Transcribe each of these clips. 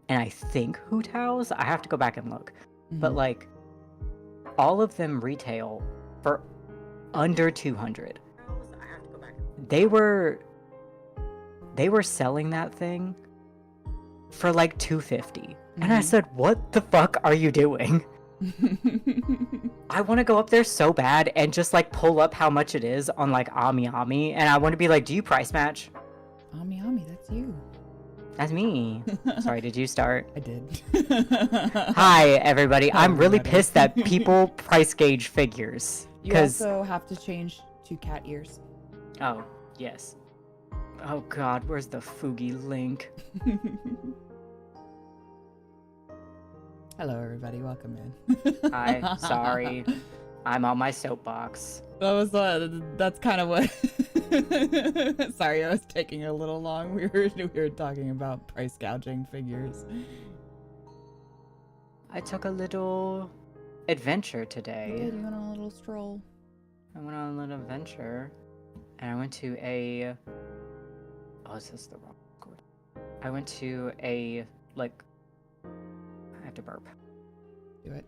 and I think Hoot House. I have to go back and look. But Mhm. like, all of them retail for under 200. They were selling that thing for like 250. And I said, "What the fuck are you doing?" I want to go up there so bad and just like pull up how much it is on like Ami Ami, and I want to be like, "Do you price match?" Ami Ami, that's you. That's me. Sorry, did you start? I did. Hi, everybody. Hi, I'm really everybody. pissed that people price gauge figures. You also have to change to cat ears. Oh, yes. Oh god, where's the Fugi link? Hello, everybody. Welcome in. Hi, sorry. I'm on my soapbox. That's kind of what. Sorry, I was taking a little long. We were talking about price gouging figures. I took a little adventure today. You did. You went on a little stroll. I went on a little adventure, and I went to a. Oh, is this the wrong code? I went to a like. I have to burp. Do it.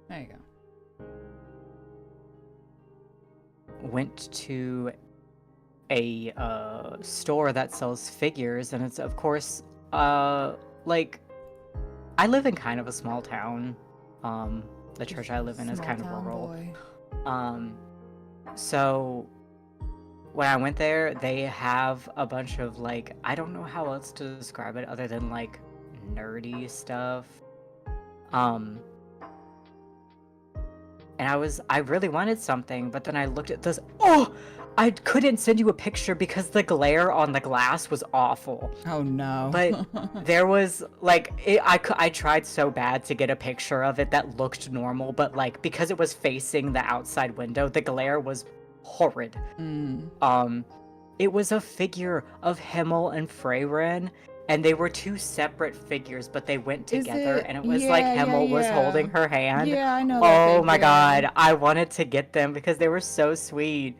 There you go. Went to a store that sells figures, and it's of course like I live in kind of a small town. The church I live in is kind of rural. So when I went there, they have a bunch of like, I don't know how else to describe it other than like nerdy stuff. And I really wanted something, but then I looked at this. Oh, I couldn't send you a picture because the glare on the glass was awful. Oh no. But there was like, I tried so bad to get a picture of it that looked normal, but like because it was facing the outside window, the glare was horrid. It was a figure of Himmel and Freyren, and they were two separate figures, but they went together, and it was like Himmel was holding her hand. Yeah, I know. Oh my god, I wanted to get them because they were so sweet.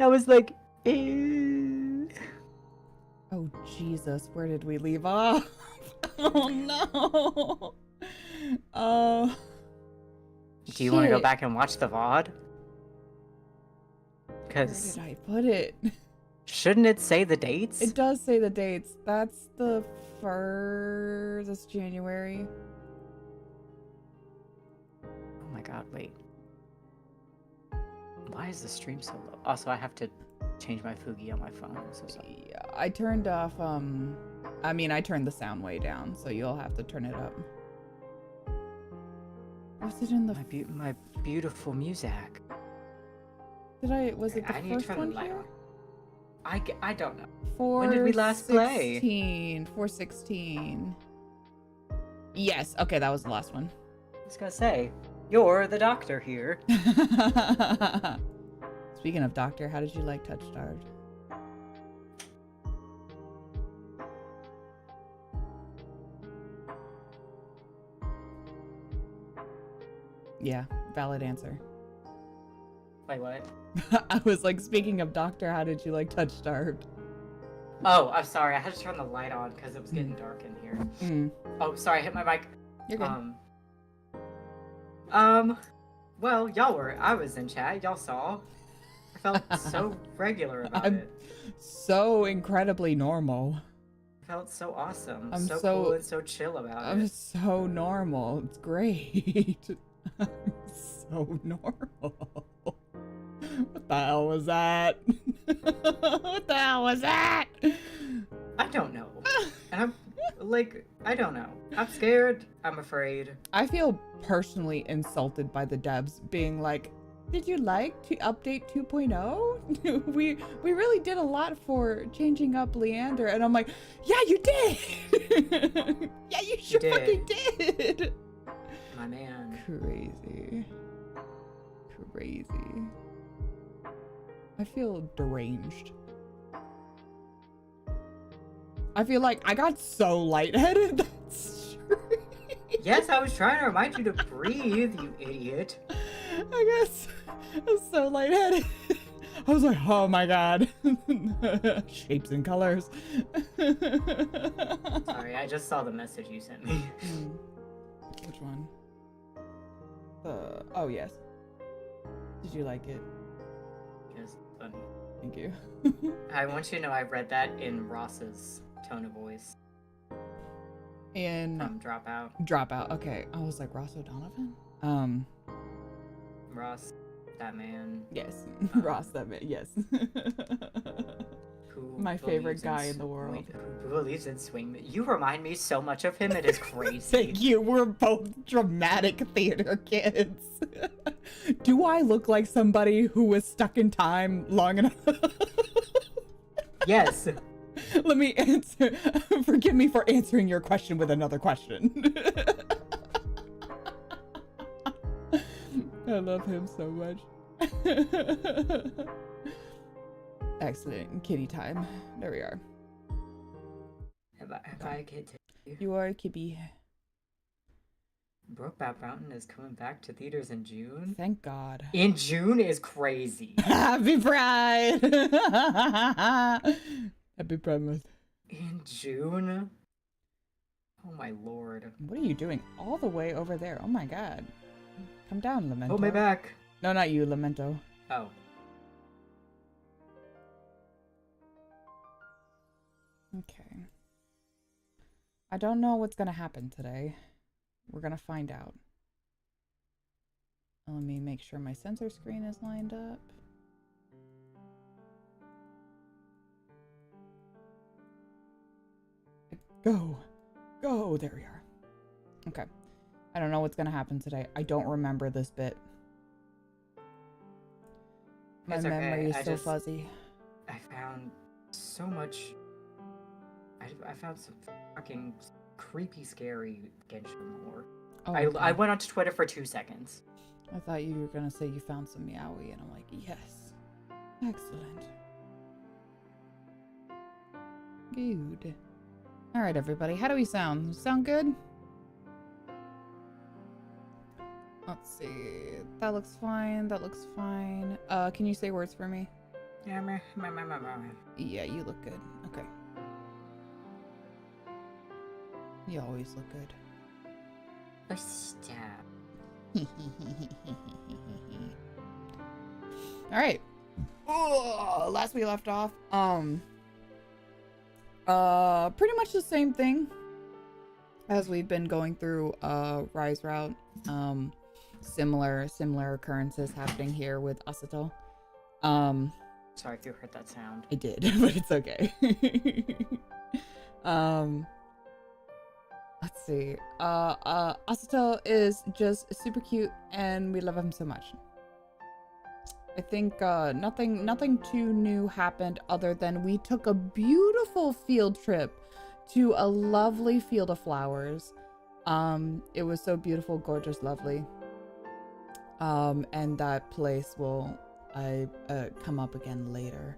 I was like, ew. Oh Jesus, where did we leave off? Oh no. Oh. Do you want to go back and watch the VOD? Where Because did I put it? shouldn't it say the dates? It does say the dates. That's the first. That's January. Oh my god, wait. Why is the stream so low? Also, I have to change my Fugi on my phone. I'm so sorry. Yeah, I turned off. I mean, I turned the sound way down, so you'll have to turn it up. Was it in the? My beautiful music. Was it the I need to first turn one the light here? on. I don't know. 416. When did we last play? 416. Yes. Okay, that was the last one. I was gonna say, you're the doctor here. Speaking of doctor, how did you like Touch Starved? Yeah, valid answer. Wait, what? I was like, speaking of doctor, how did you like Touch Starved? Oh, I'm sorry. I had to turn the light on because it was getting dark in here. Oh, sorry. I hit my mic. You're good. Well, I was in chat. Y'all saw. I felt so regular about it. So incredibly normal. I felt so awesome. I'm so so- cool and so chill about I'm it. so normal. It's great. I'm so normal. What the hell was that? What the hell was that? I don't know. And I'm like, I don't know. I'm scared. I'm afraid. I feel personally insulted by the devs being like, did you like to update 2.0? we really did a lot for changing up Leander. And I'm like, yeah, you did. Yeah, you sure fucking did. My man. Crazy. Crazy. I feel deranged. I feel like I got so lightheaded. That's true. Yes, I was trying to remind you to breathe, you idiot. I guess I was so lightheaded. I was like, oh my god. Shapes and colors. Sorry, I just saw the message you sent me. Which one? Oh yes. Did you like it? It's funny. Thank you. I want you to know I read that in Ross's tone of voice. In From Dropout. Dropout. Okay. I was like, Ross O'Donovan? Ross, that man. Yes. Ross, that man. Yes. Who My favorite guy in the world. Who believes in swing? You remind me so much of him. It is crazy. Thank you. We're both dramatic theater kids. Do I look like somebody who was stuck in time long enough? Yes. Let me answer. Forgive me for answering your question with another question. I love him so much. Excellent. Kitty time. There we are. Have I a kid too? You are a kitty. Brokeback Mountain is coming back to theaters in June. Thank God. In June is crazy. Happy Pride! Happy Pride Month. In June? Oh my lord. What are you doing all the way over there? Oh my god. Come down, Lamento. Hold me back. No, not you, Lamento. Oh. Okay. I don't know what's gonna happen today. We're gonna find out. Let me make sure my sensor screen is lined up. Go. Go. There we are. Okay. I don't know what's gonna happen today. I don't remember this bit. My It's okay. memory is so fuzzy. I found so much. I found some fucking creepy, scary Genshin lore. Oh, I okay. went onto Twitter for 2 seconds. I thought you were gonna say you found some Meowie, and I'm like, yes. Excellent. Good. Alright, everybody. How do we sound? Sound good? Let's see. That looks fine. That looks fine. Can you say words for me? Yeah, Yeah, you look good. Okay. You always look good. Stop. Alright. Last we left off, pretty much the same thing as we've been going through Rise Route. Similar occurrences happening here with Astral. Sorry if you heard that sound. I did, but it's okay. Let's see. Astral is just super cute and we love him so much. I think nothing too new happened other than we took a beautiful field trip to a lovely field of flowers. It was so beautiful, gorgeous, lovely. And that place will come up again later.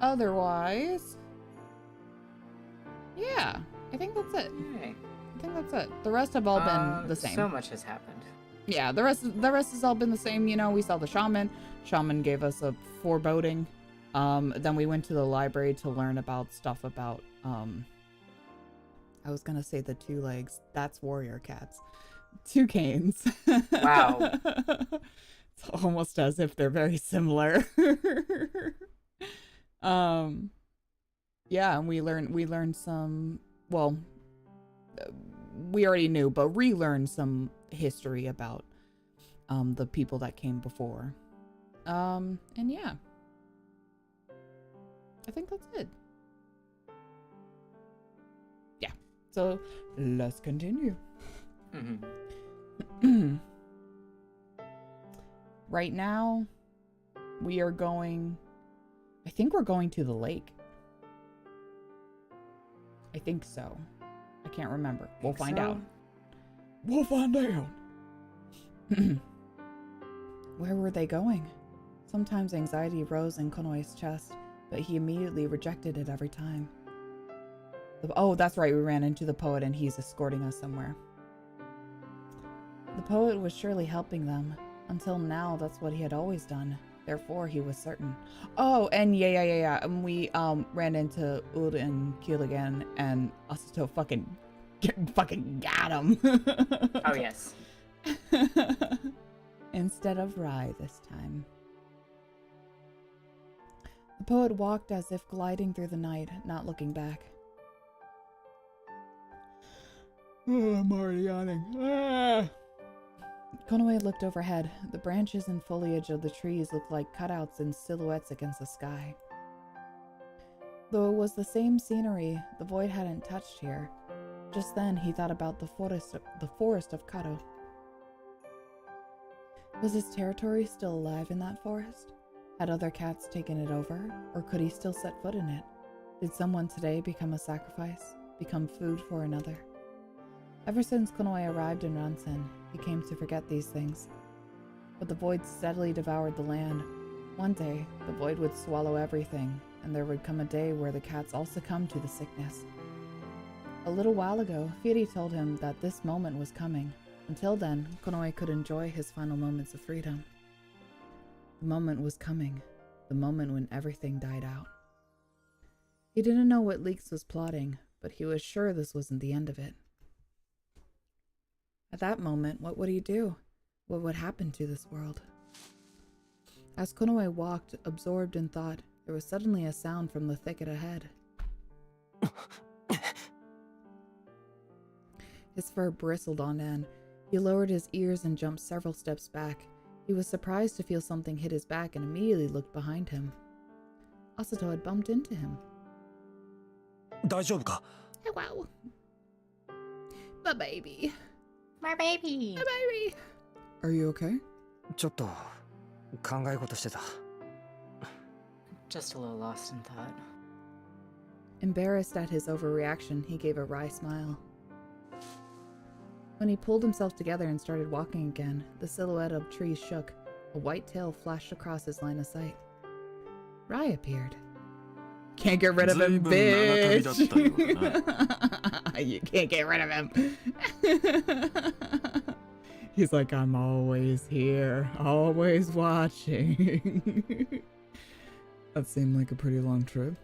Otherwise, yeah, I think that's it. Yay. I think that's it. The rest have all been the same. So much has happened. Yeah, the rest has all been the same. You know, we saw the shaman. Shaman gave us a foreboding. Then we went to the library to learn about stuff about I was gonna say the two legs. That's warrior cats. Toucans. Wow. It's almost as if they're very similar. Yeah, and we learned some, well, we already knew, but relearned some history about the people that came before. And yeah. I think that's it. Yeah. So let's continue. Mm-hmm. Right now, we are going, I think we're going to the lake. I think so. I can't remember. We'll find out. We'll find out. Where were they going? Sometimes anxiety rose in Konoe's chest, but he immediately rejected it every time. Oh, that's right. We ran into the poet and he's escorting us somewhere. The poet was surely helping them. Until now, that's what he had always done. Therefore, he was certain. Oh, and yeah. And we ran into Ud and Kiel again, and Asato fucking got him. Oh yes. Instead of Rai this time. The poet walked as if gliding through the night, not looking back. Oh, I'm already yawning. Konoe looked overhead. The branches and foliage of the trees looked like cutouts and silhouettes against the sky. Though it was the same scenery, the void hadn't touched here. Just then, he thought about the forest of Kato. Was his territory still alive in that forest? Had other cats taken it over, or could he still set foot in it? Did someone today become a sacrifice, become food for another? Ever since Konoe arrived in Ransen, he came to forget these things. But the void steadily devoured the land. One day, the void would swallow everything, and there would come a day where the cats all succumbed to the sickness. A little while ago, Firi told him that this moment was coming. Until then, Konoe could enjoy his final moments of freedom. The moment was coming, the moment when everything died out. He didn't know what Leeks was plotting, but he was sure this wasn't the end of it. At that moment, what would he do? What would happen to this world? As Konoe walked, absorbed in thought, there was suddenly a sound from the thicket ahead. His fur bristled on end. He lowered his ears and jumped several steps back. He was surprised to feel something hit his back and immediately looked behind him. Asato had bumped into him. 大丈夫か? Hello. My baby. My baby. My baby. Are you okay? ちょっと考え事してた。 Just a little lost in thought. Embarrassed at his overreaction, he gave a wry smile. When he pulled himself together and started walking again, the silhouette of trees shook. A white tail flashed across his line of sight. Rai appeared. Can't get rid of him, bitch! You can't get rid of him. He's like, I'm always here, always watching. That seemed like a pretty long trip.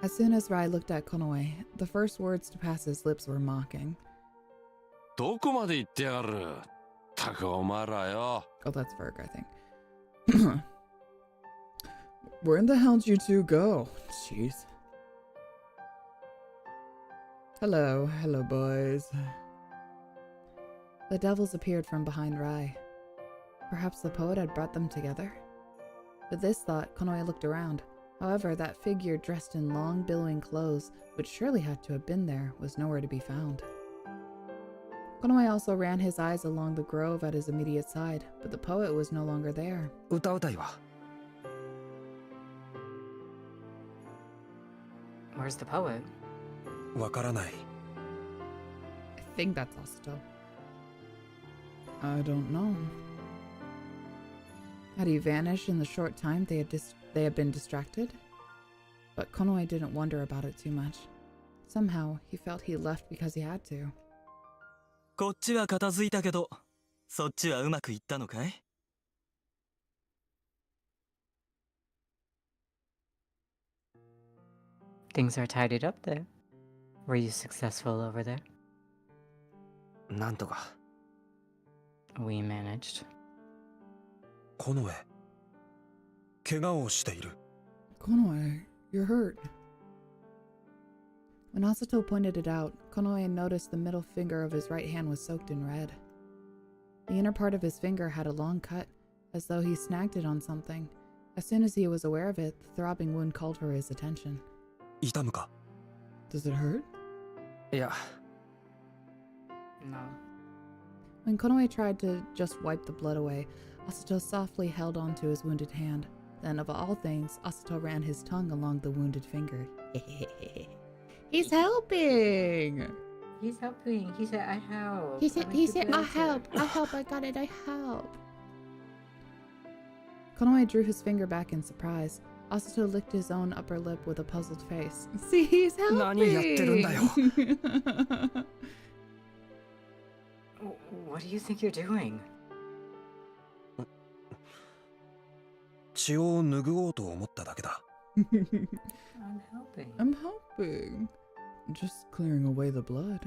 As soon as Rai looked at Konoe, the first words to pass his lips were mocking. どこまで行ってやがる。たくお前らよ。 Oh, that's Ferg, I think. Where in the hell did you two go? Jeez. Hello, boys. The devils appeared from behind Rai. Perhaps the poet had brought them together? With this thought, Konoe looked around. However, that figure dressed in long, billowing clothes, which surely had to have been there, was nowhere to be found. Konoe also ran his eyes along the grove at his immediate side, but the poet was no longer there. 歌うたいわ。 Where's the poet? わからない。 I think that's Asato. I don't know. Had he vanished in the short time they had been distracted? But Konoe didn't wonder about it too much. Somehow, he felt he left because he had to. こっちは片付いたけど、そっちはうまくいったのかい? Things are tidied up there. Were you successful over there? なんとか。 We managed. コノエ、怪我をしている。 Konoe, you're hurt. When Asato pointed it out, Konoe noticed the middle finger of his right hand was soaked in red. The inner part of his finger had a long cut, as though he snagged it on something. As soon as he was aware of it, the throbbing wound called for his attention. 痛むか? Does it hurt? いや。 No. When Konoe tried to just wipe the blood away, Asato softly held onto his wounded hand. Then, of all things, Asato ran his tongue along the wounded finger. He's helping! He's helping. He said, I help. He said, I help, I got it, I help. Konoe drew his finger back in surprise. Asato licked his own upper lip with a puzzled face. See, he's helping! 何やってるんだよ。What do you think you're doing? 血を拭おうと思っただけだ。I'm helping. I'm helping. Just clearing away the blood.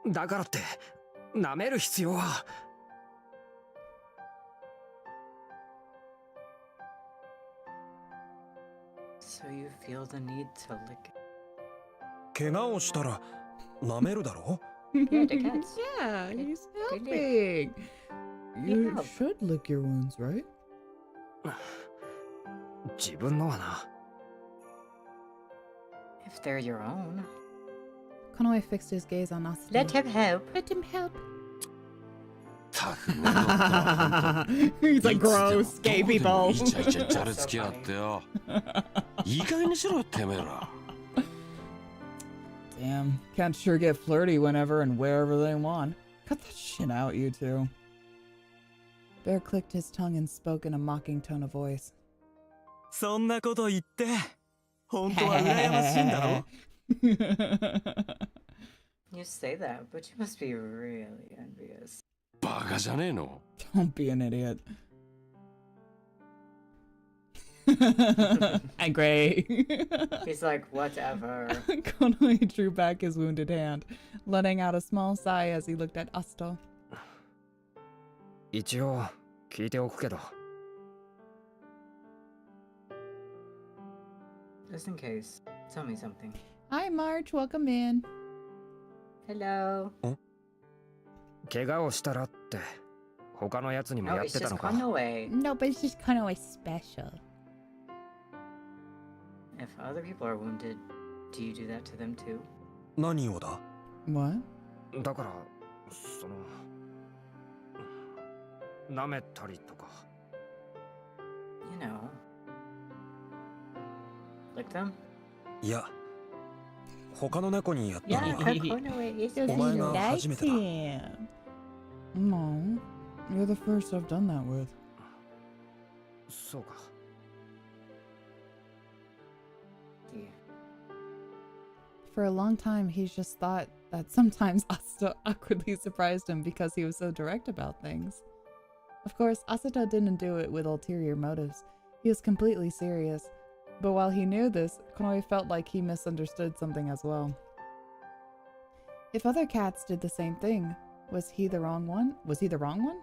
だからって舐める必要は。So you feel the need to lick it? 怪我をしたら舐めるだろ Yeah, dickheads. Yeah, Okay. he's Good helping. You help. should lick your wounds, right? 自分のはな。 If they're your own. Konoe fixed his gaze on us. Let him help. Let him help. たくねえのか He's like いつでも gross gay どこで people. もイチャイチャじゃれつきやがってよ。いい加減にしろよてめえら。 Damn, can't sure get flirty whenever and wherever they want. Cut that shit out, you two. Bear clicked his tongue and spoke in a mocking tone of voice. そんなこと言って本当は羨ましいんだろ You say that, but you must be really envious. バカじゃねえの。 Don't be an idiot. Angry. He's like, whatever. Konoe drew back his wounded hand, letting out a small sigh as he looked at Asto. 一応聞いておくけど。 Just in case, tell me something. Hi, March. Welcome in. Hello. 怪我をしたらって他のやつにも No, やっ it's てた just のか。 Konoe. No, but it's just Konoe special. If other people are wounded, do you do that to them too? 何をだ What? だからその舐めたりとか。 You know. Lick them? いや他の猫にやったの Yeah, は Konoe is Does お前 he が like 初めてだ。 him? No, you're the first I've done that with. そうか。 Yeah. For a long time, he's just thought that sometimes Asta awkwardly surprised him because he was so direct about things. Of course, Asata didn't do it with ulterior motives. He was completely serious. But while he knew this, Konoe felt like he misunderstood something as well. If other cats did the same thing, was he the wrong one? Was he the wrong one?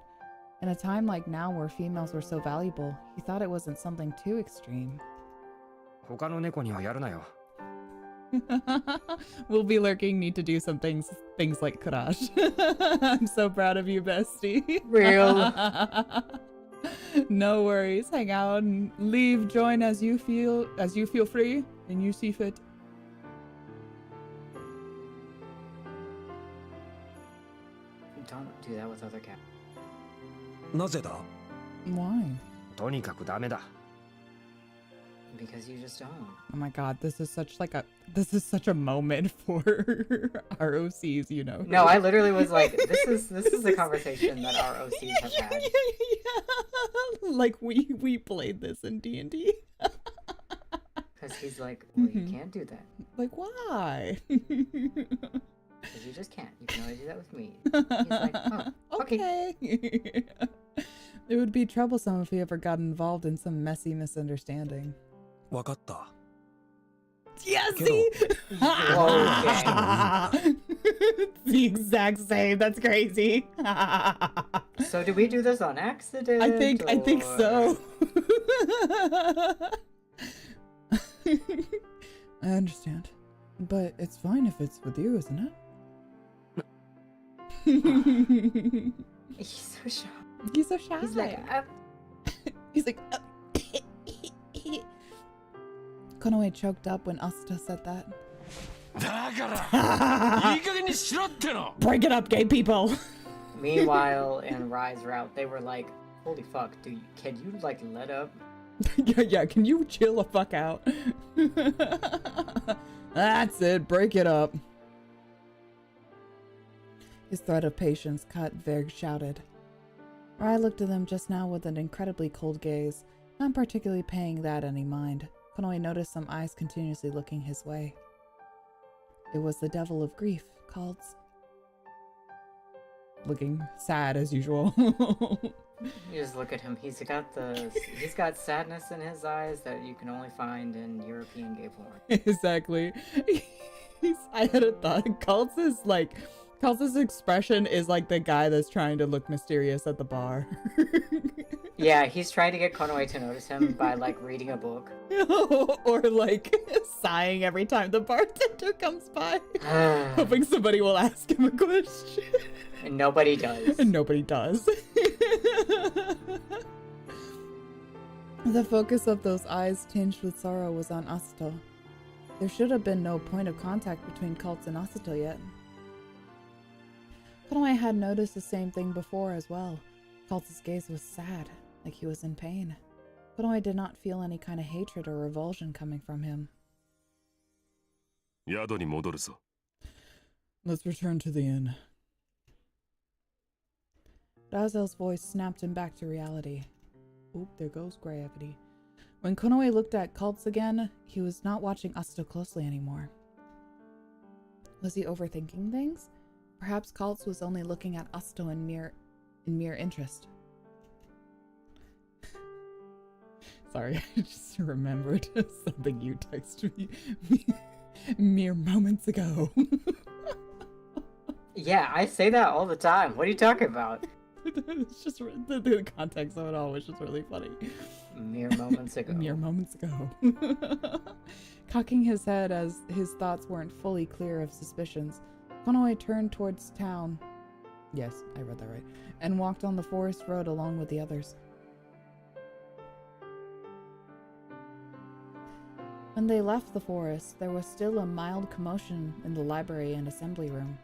In a time like now where females were so valuable, he thought it wasn't something too extreme. 他の猫にはやるなよ。 We'll be lurking, need to do some things like Kurash. I'm so proud of you, bestie. Real. No worries. Hang out and leave, join as you feel free and you see fit. Don't do that with other cats. なぜだ Why? とにかくダメだ。 Because you just don't. Oh my god, this is such a moment for ROCs, you know. No, I literally was like, this is a conversation that our OCs have had. Yeah. Like we played this in D&D. Because he's like, well, you can't do that. Like, why? Because you just can't. You can only do that with me. He's like, oh, okay. Okay. It would be troublesome if we ever got involved in some messy misunderstanding. わかった。 Yes, Get see? Okay. It's the exact same. That's crazy. So did we do this on accident? I think so. I understand. But it's fine if it's with you, isn't it? He's so shy. He's so shy. He's like, He's like Konoe choked up when Asta said that. だからいい加減にしろっての。 Break it up, gay people. Meanwhile, in Rise Route, they were like, holy fuck, can you like let up? yeah, can you chill the fuck out? That's it, break it up. His threat of patience cut, Verg shouted. Rai looked at them just now with an incredibly cold gaze, not particularly paying that any mind. Konoe noticed some eyes continuously looking his way. It was the devil of grief, called... looking sad as usual. You just look at him. He's got sadness in his eyes that you can only find in European gay porn. Exactly. I had a thought. Cult's expression is like the guy that's trying to look mysterious at the bar. Yeah, he's trying to get Konoe to notice him by like reading a book. Or like sighing every time the bartender comes by, hoping somebody will ask him a question. And nobody does. And nobody does. The focus of those eyes tinged with sorrow was on Asato. There should have been no point of contact between Cult and Asato yet. Konoe had noticed the same thing before as well. Cult's gaze was sad, like he was in pain. Konoe did not feel any kind of hatred or revulsion coming from him. 宿に戻るぞ。 Let's return to the inn. Razel's voice snapped him back to reality. Oop, there goes gravity. When Konoe looked at Cults again, he was not watching Asato closely anymore. Was he overthinking things? Perhaps Cults was only looking at Asato in mere interest. Sorry, I just remembered something you texted me mere moments ago. Yeah, I say that all the time. What are you talking about? It's just the context of it all was just really funny. Mere moments ago. Mere moments ago. Cocking his head as his thoughts weren't fully clear of suspicions, Konoe turned towards town. Yes, I read that right. And walked on the forest road along with the others. When they left the forest, there was still a mild commotion in the library and assembly room.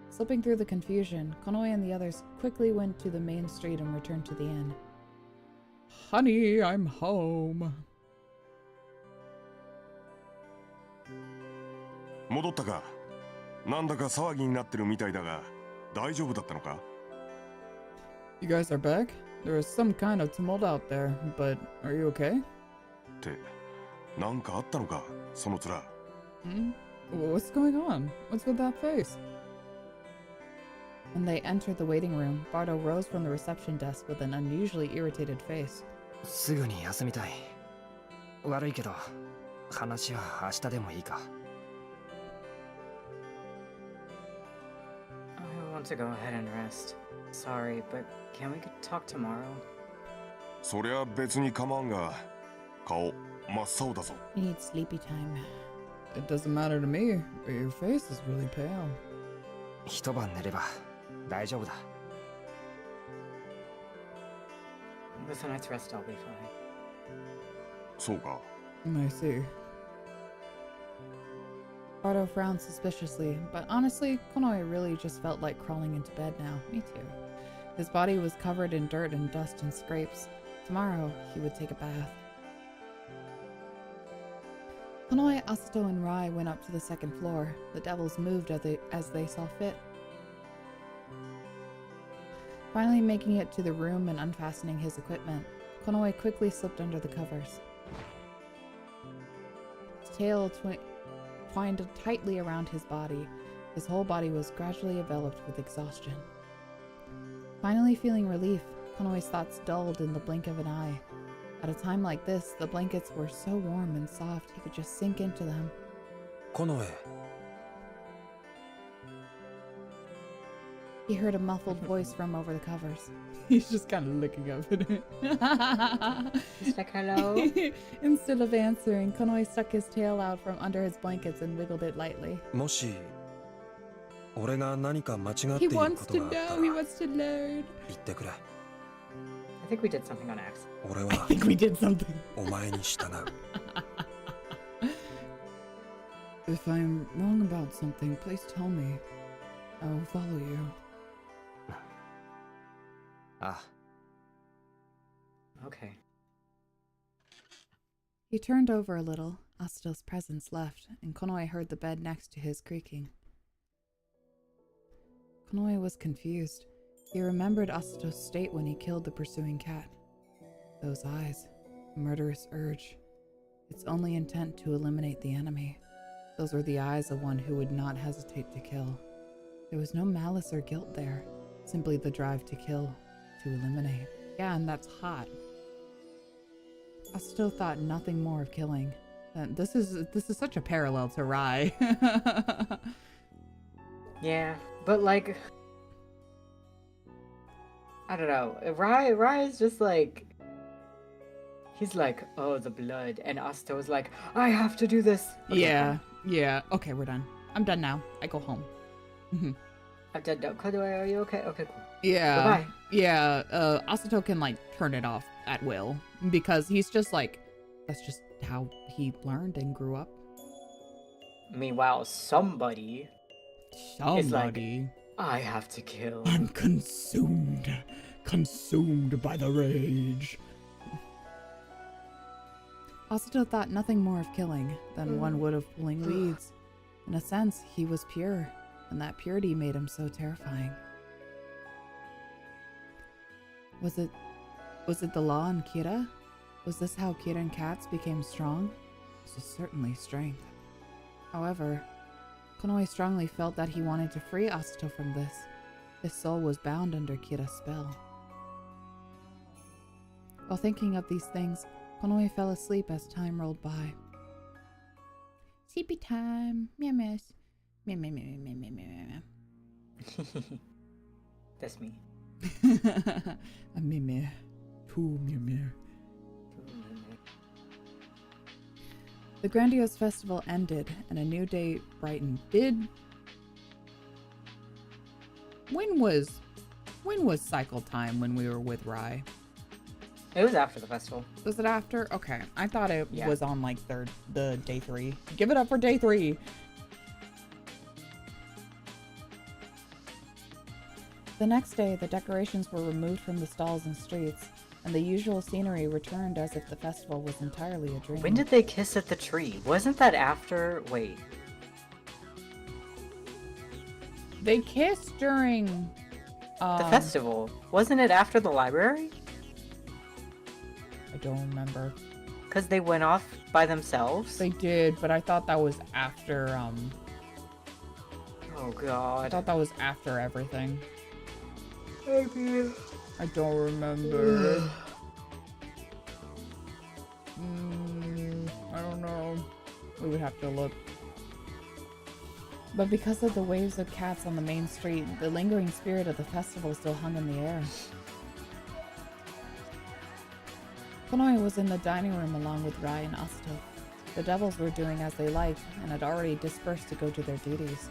Slipping through the confusion, Konoe and the others quickly went to the main street and returned to the inn. Honey, I'm home. 戻ったか。なんだか騒ぎになってるみたいだが、大丈夫だったのか? You guys are back? There was some kind of tumult out there, but are you okay? って、なんかあったのか、その面。What's going on? What's with that face? When they entered the waiting room, Bardo rose from the reception desk with an unusually irritated face. すぐに休みたい。悪いけど、話は明日でもいいか。I want to go ahead and rest. Sorry, but can we talk tomorrow? そりゃ別に構わんが、顔真っ青だぞ。 You need sleepy time. It doesn't matter to me, but your face is really pale. 一晩寝れば大丈夫だ。 With a night's rest, I'll be fine. そうか。 I see. Bardo frowned suspiciously, but honestly, Konoe really just felt like crawling into bed now. Me too. His body was covered in dirt and dust and scrapes. Tomorrow, he would take a bath. Konoe, Asato, and Rai went up to the second floor. The devils moved as they saw fit. Finally making it to the room and unfastening his equipment, Konoe quickly slipped under the covers. His tail twined tightly around his body. His whole body was gradually enveloped with exhaustion. Finally feeling relief, Konoe's thoughts dulled in the blink of an eye. At a time like this, the blankets were so warm and soft he could just sink into them. コノエ。 He heard a muffled voice from over the covers. He's just kind of looking up at it. He's like, hello? Instead of answering, Konoe stuck his tail out from under his blankets and wiggled it lightly. もし俺が何か間違ってい He るこ wants と to があった know. ら He wants to learn. 言ってくれ。 I think we did something on accident. 俺 I は think we did something. お前に従う。 If I'm wrong about something, please tell me. I will follow you. ああ。 Okay. He turned over a little. Asato's presence left, and Konoe heard the bed next to his creaking. Konoe was confused. He remembered Asato's state when he killed the pursuing cat. Those eyes, a murderous urge. Its only intent to eliminate the enemy. Those were the eyes of one who would not hesitate to kill. There was no malice or guilt there. Simply the drive to kill, to eliminate. Yeah, and that's hot. Asato thought nothing more of killing. And this is such a parallel to Rai. Yeah, but like, I don't know. Rai is just like, he's like, oh, the blood, and Asato is like, I have to do this. Okay, Yeah, yeah. Okay, we're done. I'm done now. I go home. I'm done. Kodoi, are you okay? Okay, cool. Yeah. Bye-bye. Yeah, Asato can like turn it off at will because he's just like, that's just how he learned and grew up. Meanwhile, somebody is like, I have to kill. I'm consumed by the rage. Asato thought nothing more of killing than one would of pulling weeds. In a sense, he was pure, and that purity made him so terrifying. Was it the law in Kira? Was this how Kiran cats became strong? This is certainly strength. However, Konoe strongly felt that he wanted to free Asato from this. His soul was bound under Kira's spell. While thinking of these things, Konoe fell asleep as time rolled by. Sleepy time. Meow meow. Meow meow meow meow meow meow meow. That's me. A meme. Two meme. The grandiose festival ended and a new day brightened. When was cycle time when we were with Rai? It was after the festival. Was it after? Okay. I thought it Yeah. was on like the day 3. Give it up for day 3. The next day, the decorations were removed from the stalls and streets, and the usual scenery returned as if the festival was entirely a dream. When did they kiss at the tree? Wasn't that after? Wait. They kissed during The festival. Wasn't it after the library? I don't remember. Because they went off by themselves? They did, but I thought that was after Oh I god. thought that was after everything. Maybe. I don't remember. I don't know. We would have to look. But because of the waves of cats on the main street, the lingering spirit of the festival still hung in the air. Konoe was in the dining room along with Rai and Asato. The devils were doing as they liked and had already dispersed to go to their duties.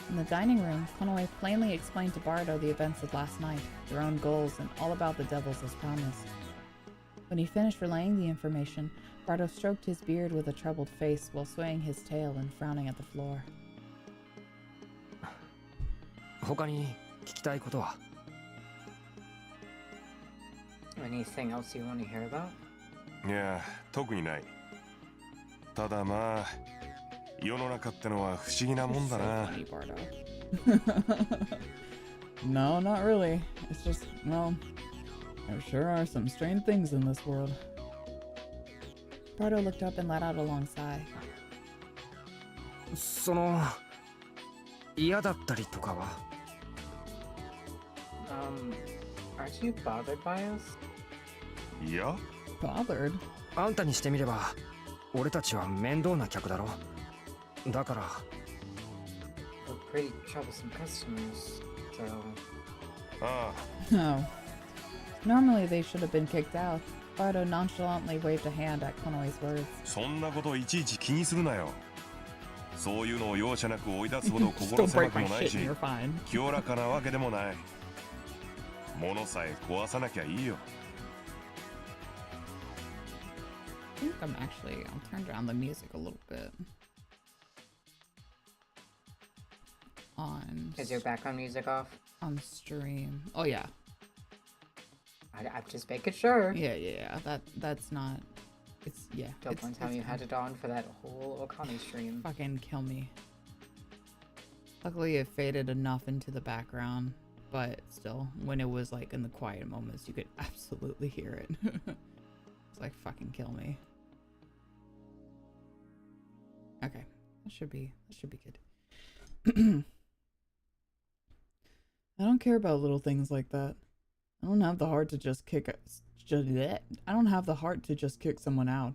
In the dining room, Konoe plainly explained to Bardo the events of last night, their own goals, and all about the devils as promised. When he finished relaying the information, Bardo stroked his beard with a troubled face while swaying his tail and frowning at the floor. 他に聞きたいことは Anything else you want to hear about? いや特にない。ただまあ世の中ってのは不思議なもんだな。 So funny, Bardo. No, not really. It's just, well, there sure are some strange things in this world. Bardo looked up and let out a long sigh. その嫌だったりとかは Aren't you bothered by us? いや Bothered? あんたにしてみれば俺たちは面倒な客だろ。だから We're pretty troublesome customers, so... ああ No. Normally they should have been kicked out. Bardo nonchalantly waved a hand at Konoe's words. そんなこといちいち気にするなよ。そういうのを容赦なく追い出すほど Just 心 don't 狭 break く my もない shit し and you're fine. 清らかなわけでもない。物さえ壊さなきゃいいよ。 I think I'm actually, I'll turn down the music a little bit. Is your background music off? On stream. Oh yeah. I'm just making sure. Yeah. That's not. It's yeah. Don't it's, one time it's you had fine. it on for that whole Okami stream. Fucking kill me. Luckily, it faded enough into the background, but still, when it was like in the quiet moments, you could absolutely hear it. It's like fucking kill me. Okay, that should be good. I don't care about little things like that. I don't have the heart to just kick. I don't have the heart to just kick someone out.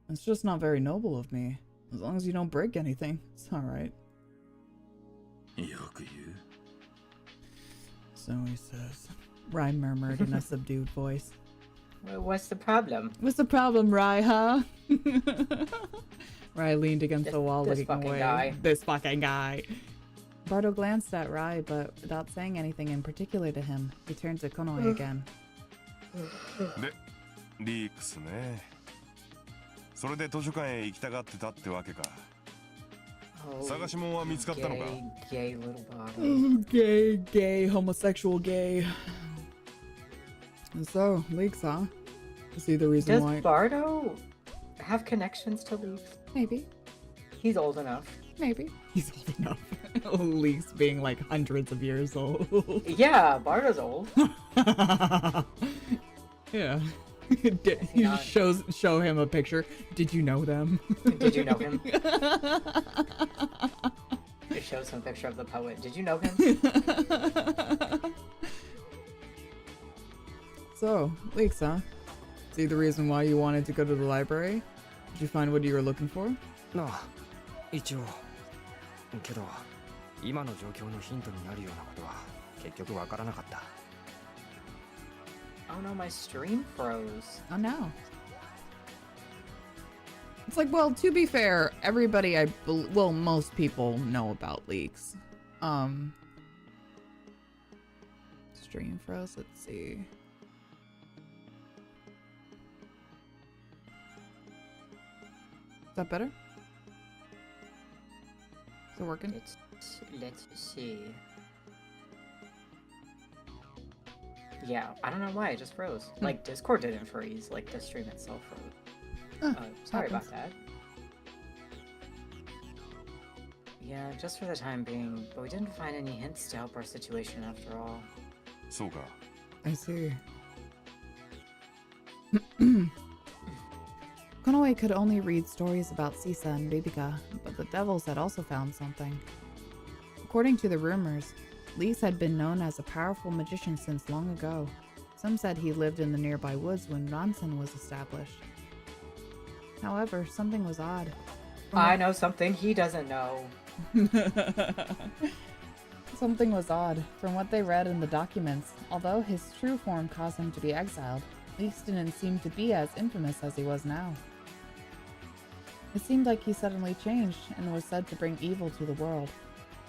It's just not very noble of me. As long as you don't break anything, it's all right. So he says. Rai murmured in a subdued voice. Well, what's the problem? What's the problem, Rai, huh? Rai leaned against the wall looking away. Guy. This fucking guy. Bardo glanced at Rai, but without saying anything in particular to him, he turned to Konoe again. で、リークスね。それで図書館へ行きたがってたってわけか。探し物は見つかったのか？ Gay little bottle. Gay, homosexual gay. So, Leaks, huh? Is he the reason Does why? Bardo have connections to Leaks? Maybe. He's old enough. Maybe. He's old enough. Leaks being like hundreds of years old. Yeah, Bardo's old. Yeah. He show him a picture. Did you know them? Did you know him? It shows him a picture of the poet. Did you know him? So, Leaks, huh? See the reason why you wanted to go to the library? Did you find what you were looking for? なあ、一応。けど、今の状況のヒントになるようなことは結局わからなかった。Oh no, my stream froze. Oh no. It's like, well, to be fair, everybody, well, most people know about Leaks. Stream froze, let's see. Is that better? Is it working? Let's see. Yeah, I don't know why, it just froze. Like, Discord didn't freeze, like, the stream itself froze. Sorry about that. Yeah, just for the time being, but we didn't find any hints to help our situation after all. そうか。 I see. Konoe could only read stories about Sisa and Bibika, but the devils had also found something. According to the rumors, Leaks had been known as a powerful magician since long ago. Some said he lived in the nearby woods when Ransen was established. However, something was odd. I know something he doesn't know. Something was odd. From what they read in the documents, although his true form caused him to be exiled, Leaks didn't seem to be as infamous as he was now. It seemed like he suddenly changed and was said to bring evil to the world.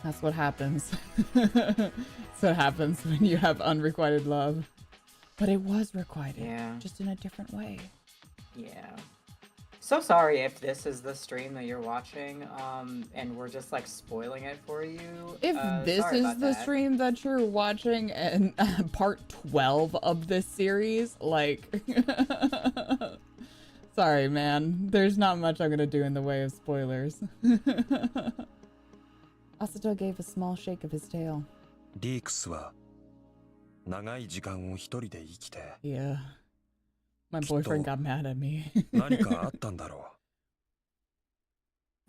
That's what happens. That's what happens when you have unrequited love. But it was requited, Yeah. just in a different way. Yeah. So sorry if this is the stream that you're watching, and we're just like spoiling it for you. If this sorry is about the that. stream that you're watching and part 12 of this series, like, sorry, man. There's not much I'm gonna do in the way of spoilers. Asato gave a small shake of his tail. リークスは長い時間を一人で生きて Yeah. My boyfriend got mad at me. 何かあったんだろ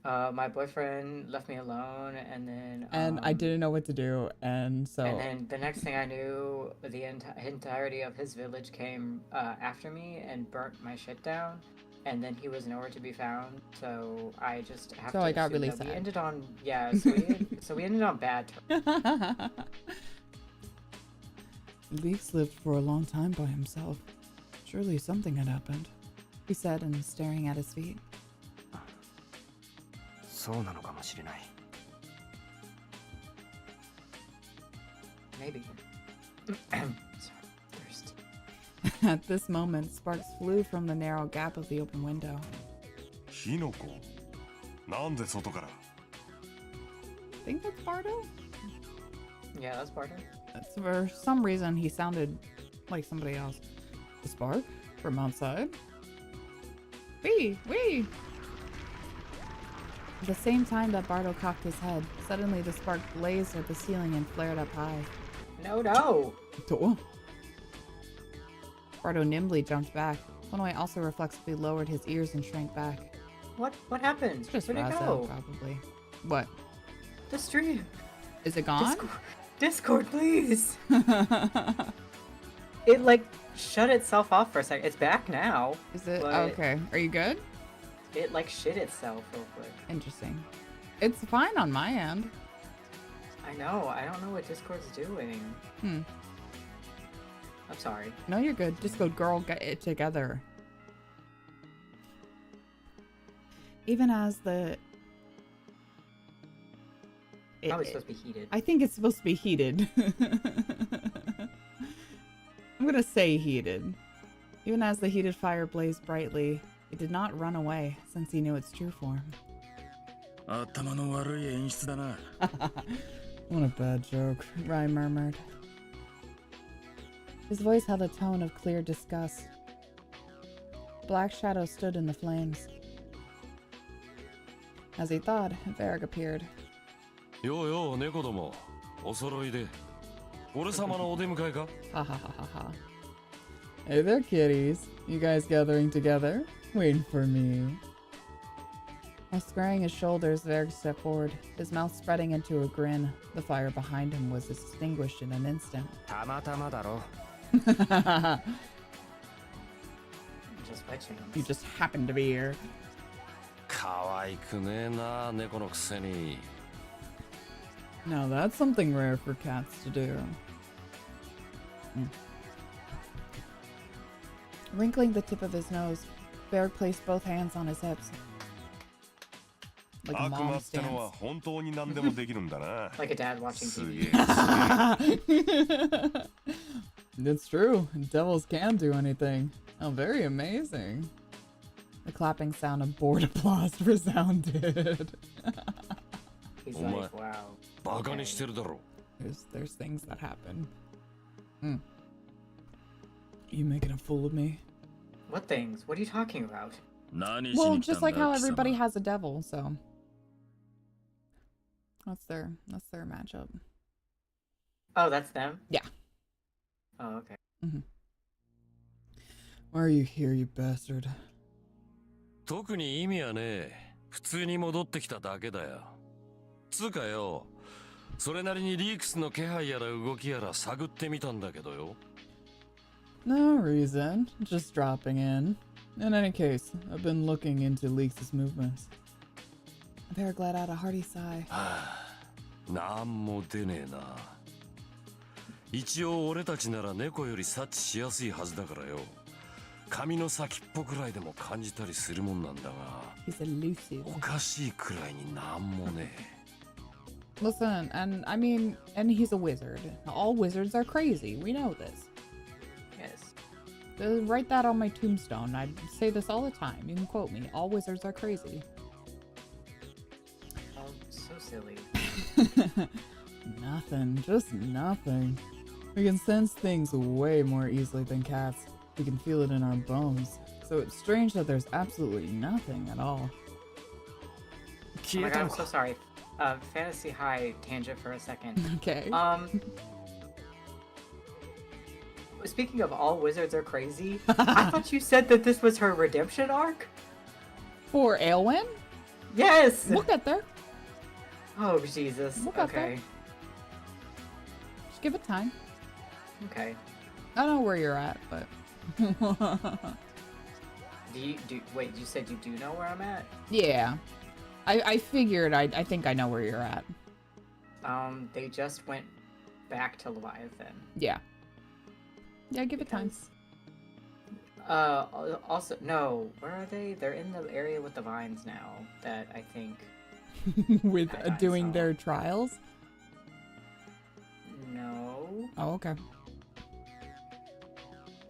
My boyfriend left me alone, and then And I didn't know what to do, and so... And then the next thing I knew, the entirety of his village came after me and burnt my shit down, and then he was nowhere to be found. So I just have to. So I got assume really that sad. We ended on so we ended on bad terms. Leaks lived for a long time by himself. Surely something had happened, he said, and staring at his feet. う。そうなのかもしれない。 Maybe. Sorry, thirsty. At this moment, sparks flew from the narrow gap of the open window. 火の粉なんで外から Think that's Bardo? Yeah, that's Bardo. For some reason, he sounded like somebody else. A spark? From outside? Wee! Wee! At the same time that Bardo cocked his head, suddenly the spark blazed at the ceiling and flared up high. No! Bardo nimbly jumped back. Konoe also reflexively lowered his ears and shrank back. What happened? It's just Where'd it Raza, go? probably. What? The stream. Is it gone? Discord, please. It like shut itself off for a second. It's back now. Is it? but Okay. Are you good? It like shit itself real quick. Interesting. It's fine on my end. I know. I don't know what Discord's doing. I'm sorry. No, you're good. Just go, girl, get it together. Even as the... Probably supposed to be heated. I think it's supposed to be heated. I'm gonna say heated. Even as the heated fire blazed brightly, it did not run away, since he knew its true form. What a bad joke, Rai murmured. His voice held a tone of clear disgust. Black shadows stood in the flames. As he thought, Varric appeared. Yo yo, neko domo. Osoroi de. Ore-sama no odemukai ka? Ha ha ha ha ha. Hey there, kitties. You guys gathering together? Waiting for me. While squaring his shoulders, Varric stepped forward, his mouth spreading into a grin. The fire behind him was extinguished in an instant. Tamatama daro. Just by chance. You just happened to be here. Kawaiiku ne na, neko no kuseni. Now that's something rare for cats to do. Wrinkling the tip of his nose, Varric placed both hands on his hips. Like a mom stance. Like a dad watching TV. It's true. Devils can do anything. Oh, very amazing. The clapping sound of bored applause resounded. He's like, wow. Okay. There's things that happen. You making a fool of me? What things? What are you talking about? Well, just like how everybody has a devil, so that's their matchup. Oh, that's them? Yeah. Oh, okay. Why are you here, you bastard? 特に意味はねえ。普通に戻ってきただけだよ。つうかよ、それなりにリークスの気配やら動きやら探ってみたんだけどよ。No reason, just dropping in. In any case, I've been looking into Leaks' movements. Varric let out a hearty sigh. なんも出ねえな。一応俺たちなら猫より察知しやすいはずだからよ。髪の先っぽくらいでも感じたりするもんなんだが。He's elusive. おかしいくらいになんもねえ。Listen, and I mean, and he's a wizard. All wizards are crazy. We know this. Yes. Write that on my tombstone. I say this all the time. You can quote me. All wizards are crazy. Oh, so silly. Nothing. Just nothing. We can sense things way more easily than cats. We can feel it in our bones. So it's strange that there's absolutely nothing at all. Oh my god, I'm so sorry. Fantasy High tangent for a second. Okay. Speaking of all wizards are crazy, I thought you said that this was her redemption arc? For Aelwyn? Yes! We'll get there. Oh, Jesus. We'll get Okay. there. Just give it time. Okay. I don't know where you're at, but... Wait, you said you do know where I'm at? Yeah. I figured I think I know where you're at. They just went back to Leviathan. Yeah. Yeah, give it time. Also, no, where are they? They're in the area with the vines now, that I think... With I doing saw. their trials? No. Oh, okay.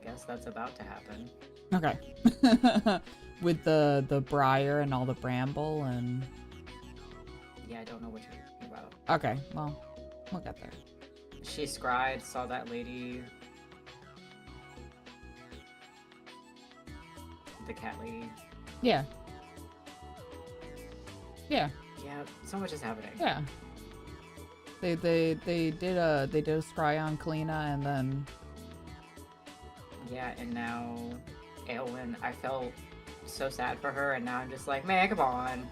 Guess that's about to happen. Okay. With the briar and all the bramble and... Yeah, I don't know what you're talking about. Okay, well, we'll get there. She scried, saw that lady... The cat lady. Yeah. Yeah. Yeah, so much is happening. Yeah. They did a scry on Kalina and then... Yeah, and now Aelwyn, I felt so sad for her, and now I'm just like, man, come on.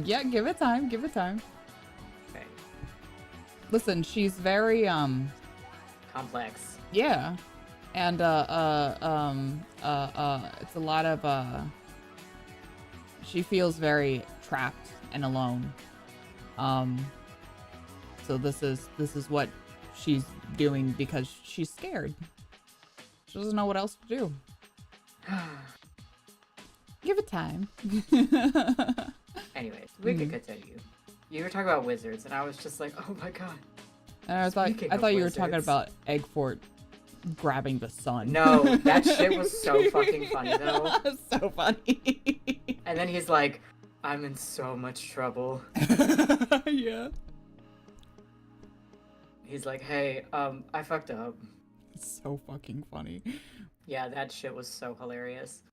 Yeah, give it time, give it time. Okay. Listen, she's very complex. yeah. And it's a lot of she feels very trapped and alone. So this is what she's doing because she's scared. She doesn't know what else to do. Give it time. Anyways, we could continue. You were talking about wizards, and I was just like, oh my god. And I thought you were talking about Eggfort grabbing the sun. No, that shit was so fucking funny though. So funny. And then he's like, I'm in so much trouble. Yeah. He's like, hey, I fucked up. It's so fucking funny. Yeah, that shit was so hilarious.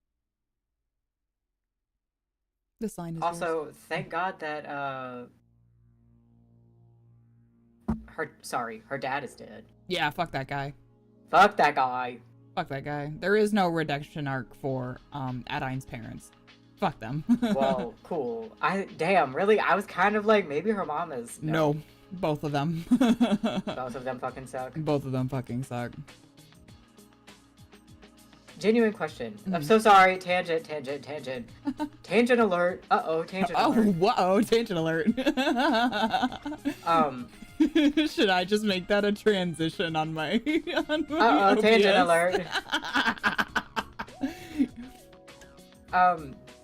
This line is Also, yours. thank God that her dad is dead. Yeah, fuck that guy. Fuck that guy. Fuck that guy. There is no redemption arc for Adine's parents. Fuck them. Well, cool. Damn, really? I was kind of like, maybe her mom is. No, both of them. Both of them fucking suck. Both of them fucking suck. Genuine question. I'm so sorry. Tangent. Tangent alert. Uh-oh, tangent alert. Oh, whoa, tangent alert. Should I just make that a transition on my uh-oh, tangent alert.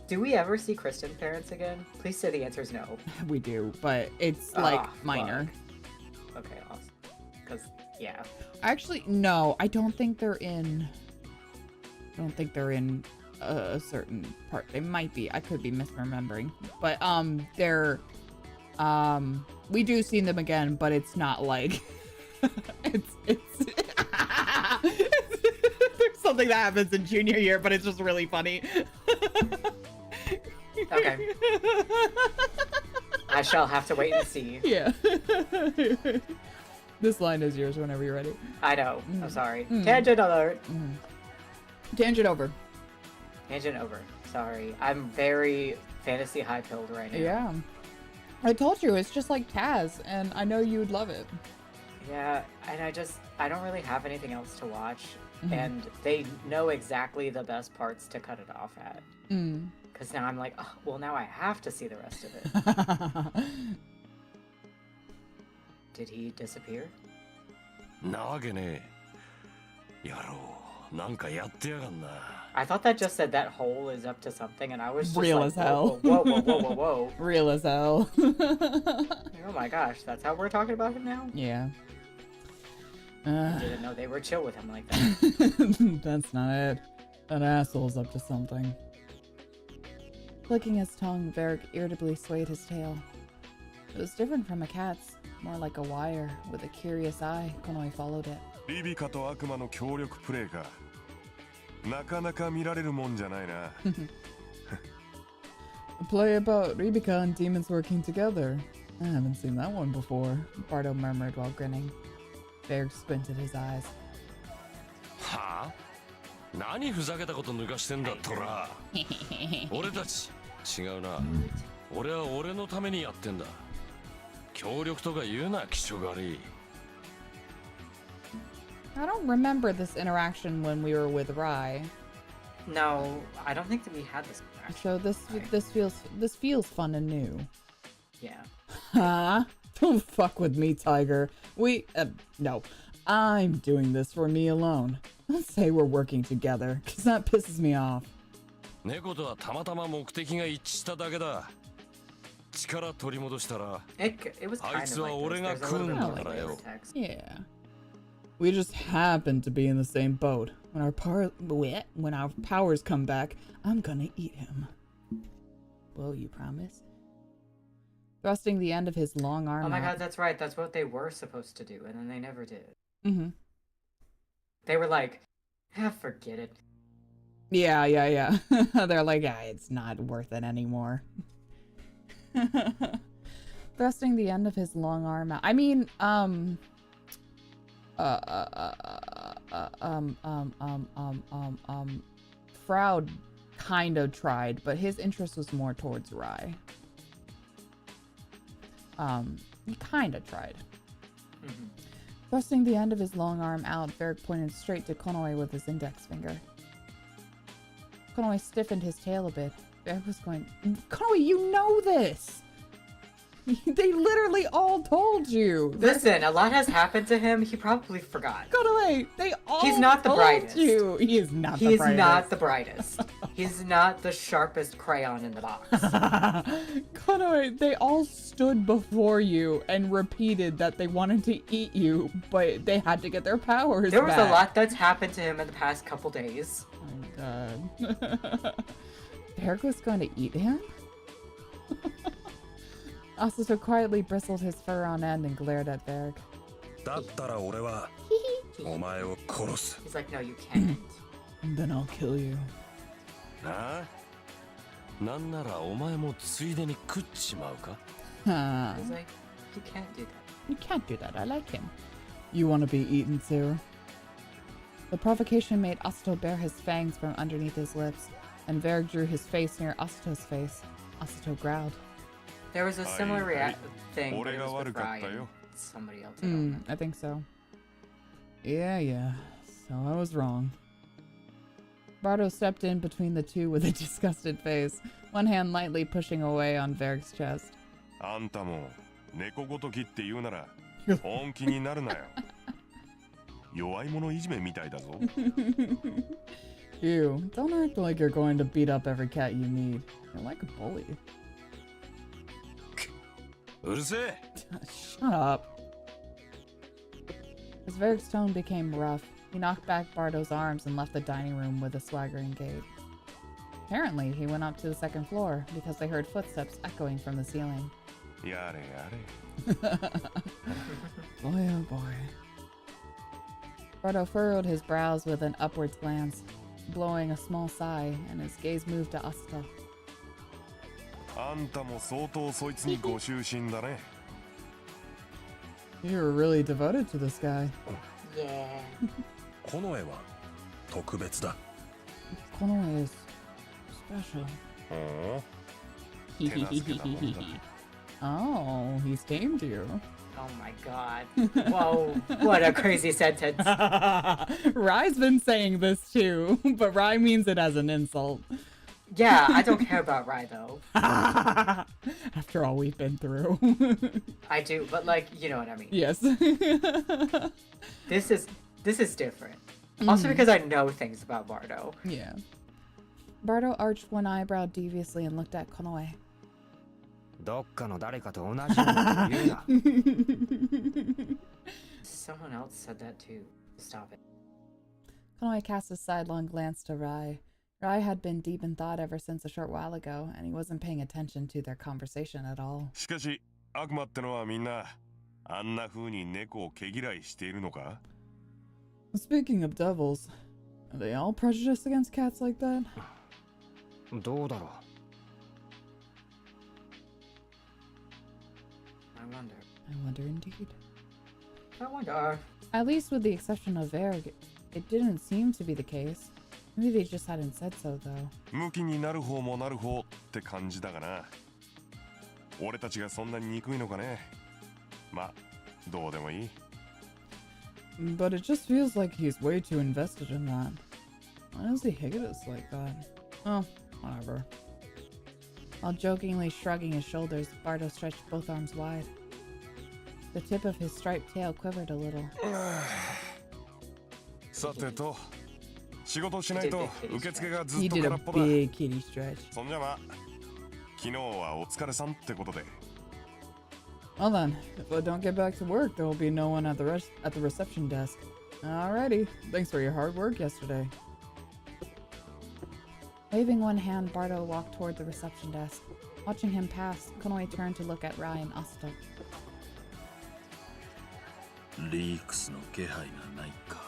Do we ever see Kristen's parents again? Please say the answer is no. We do, but it's like minor. Fuck. Okay, awesome. Because, yeah. Actually, no, I don't think they're in a certain part. They might be. I could be misremembering. But they're we do see them again, but it's not like it's there's something that happens in junior year, but it's just really funny. Okay. I shall have to wait and see. Yeah. This line is yours whenever you're ready. I know. I'm sorry. Tangent alert. Tangent over. Tangent over. Sorry. I'm very fantasy high-pilled right now. Yeah. I told you, it's just like Taz, and I know you would love it. Yeah, and I don't really have anything else to watch, and they know exactly the best parts to cut it off at. Because now I'm like, oh, well, now I have to see the rest of it. Did he disappear? なわけねえ。やろう。なんかやってやがんな。 I thought that just said that hole is up to something, and I was just Real like, as hell. Whoa. Real as hell. Oh my gosh, that's how we're talking about him now? Yeah. I didn't know they were chill with him like that. That's not it. That asshole's up to something. Clicking his tongue, Varric irritably swayed his tail. It was different from a cat's, more like a wire, with a curious eye. Konoe followed it. リビカと悪魔の協力プレイか。なかなか見られるもんじゃないな。 A play about Rebecca and demons working together. I haven't seen that one before, Bardo murmured while grinning. Varric squinted his eyes. はあ？何ふざけたこと抜かしてんだトラ。俺たち違うな。俺は俺のためにやってんだ。協力とか言うな気色悪い。 I don't remember this interaction when we were with Rai. No, I don't think that we had this interaction. So this feels fun and new. Yeah. Huh? Don't fuck with me, Tiger. No. I'm doing this for me alone. Don't say we're working together, cause that pisses me off. 猫とはたまたま目的が一致しただけだ。力取り戻したら、 It was kind of like this. There's a little bit more like this text. Yeah. We just happen to be in the same boat. When our powers come back, I'm gonna eat him. Will you promise? Thrusting the end of his long arm. Oh my out. god, that's right. That's what they were supposed to do, and then they never did. Mm-hmm. They were like, forget it. Yeah. They're like, it's not worth it anymore. Thrusting the end of his long arm out. I mean, Froud kind of tried, but his interest was more towards Rai. He kind of tried. Thrusting the end of his long arm out, Varric pointed straight to Konoe with his index finger. Konoe stiffened his tail a bit. Varric was going, Konoe, you know this! They literally all told you! Listen, a lot has happened to him. He probably forgot. Konoe, they all He's not the told brightest. you! He is not the He's brightest. not the brightest. He's not the sharpest crayon in the box. Konoe, they all stood before you and repeated that they wanted to eat you, but they had to get their powers There was back. a lot that's happened to him in the past couple days. Oh my god. Varric was going to eat him? Asato quietly bristled his fur on end and glared at Varric. だったら俺はお前を殺す。 He's like, no, you can't. Then I'll kill you. なあなんならお前もついでに食っちまうか Huh. He's like, you can't do that. You can't do that, I like him. You want to be eaten too? The provocation made Asato bare his fangs from underneath his lips, and Varric drew his face near Asato's face. Asato growled. There was a similar thing, but it was with 俺が悪かった Ryan. よ。 Somebody else. I don't know. I think so. Yeah. So I was wrong. Bardo stepped in between the two with a disgusted face, one hand lightly pushing away on Varric's chest. あんたも猫ごときって言うなら本気になるなよ。弱い者いじめみたいだぞ。Ew, don't act like you're going to beat up every cat you meet. You're like a bully. うるせえ Shut up. As Varric's tone became rough, he knocked back Bardo's arms and left the dining room with a swaggering gait. Apparently, he went up to the second floor because they heard footsteps echoing from the ceiling. やれやれ。 Boy, oh boy. Bardo furrowed his brows with an upwards glance, blowing a small sigh, and his gaze moved to Asato. あんたも相当そいつにご執心だね。 You were really devoted to this guy. Yeah. この絵は特別だ Konoe is special. ほう。手なずけたもんだ。 Oh, he's tamed you. Oh my god. Whoa. What a crazy sentence. Rai's been saying this too, but Rai means it as an insult. Yeah, I don't care about Rai though. After all we've been through. I do, but like, you know what I mean. Yes. This is different. Also because I know things about Bardo. Yeah. Bardo arched one eyebrow deviously and looked at Konoe. どっかの誰かと同じようなこと言うな Someone else said that too. Stop it. Konoe cast a sidelong glance to Rai. Rai had been deep in thought ever since a short while ago, and he wasn't paying attention to their conversation at all. しかし悪魔ってのはみんなあんな風に猫を毛嫌いしているのか Speaking of devils, are they all prejudiced against cats like that? どうだろ I I wonder indeed. wonder. At least with the exception of Varric, it didn't seem to be the case. Maybe they just hadn't said so, though. 向きになる方もなる方って感じだがな俺たちがそんなに憎いのかねま、どうでもいい But it just feels like he's way too invested in that. Why does he hate us like that? Oh, whatever. While jokingly shrugging his shoulders, Bardo stretched both arms wide. The tip of his striped tail quivered a little. さてと仕事しないと受付がずっ He と did 空 a っぽだ big kitty stretch. そんじゃま昨日はお疲れさんってことで Well then, if I don't get back to work, there will be no one at the reception desk. Alrighty, thanks for your hard work yesterday. Waving one hand, Bardo walked toward the reception desk. Watching him pass, Konoe turned to look at Rai and Asato. リークスの気配がないか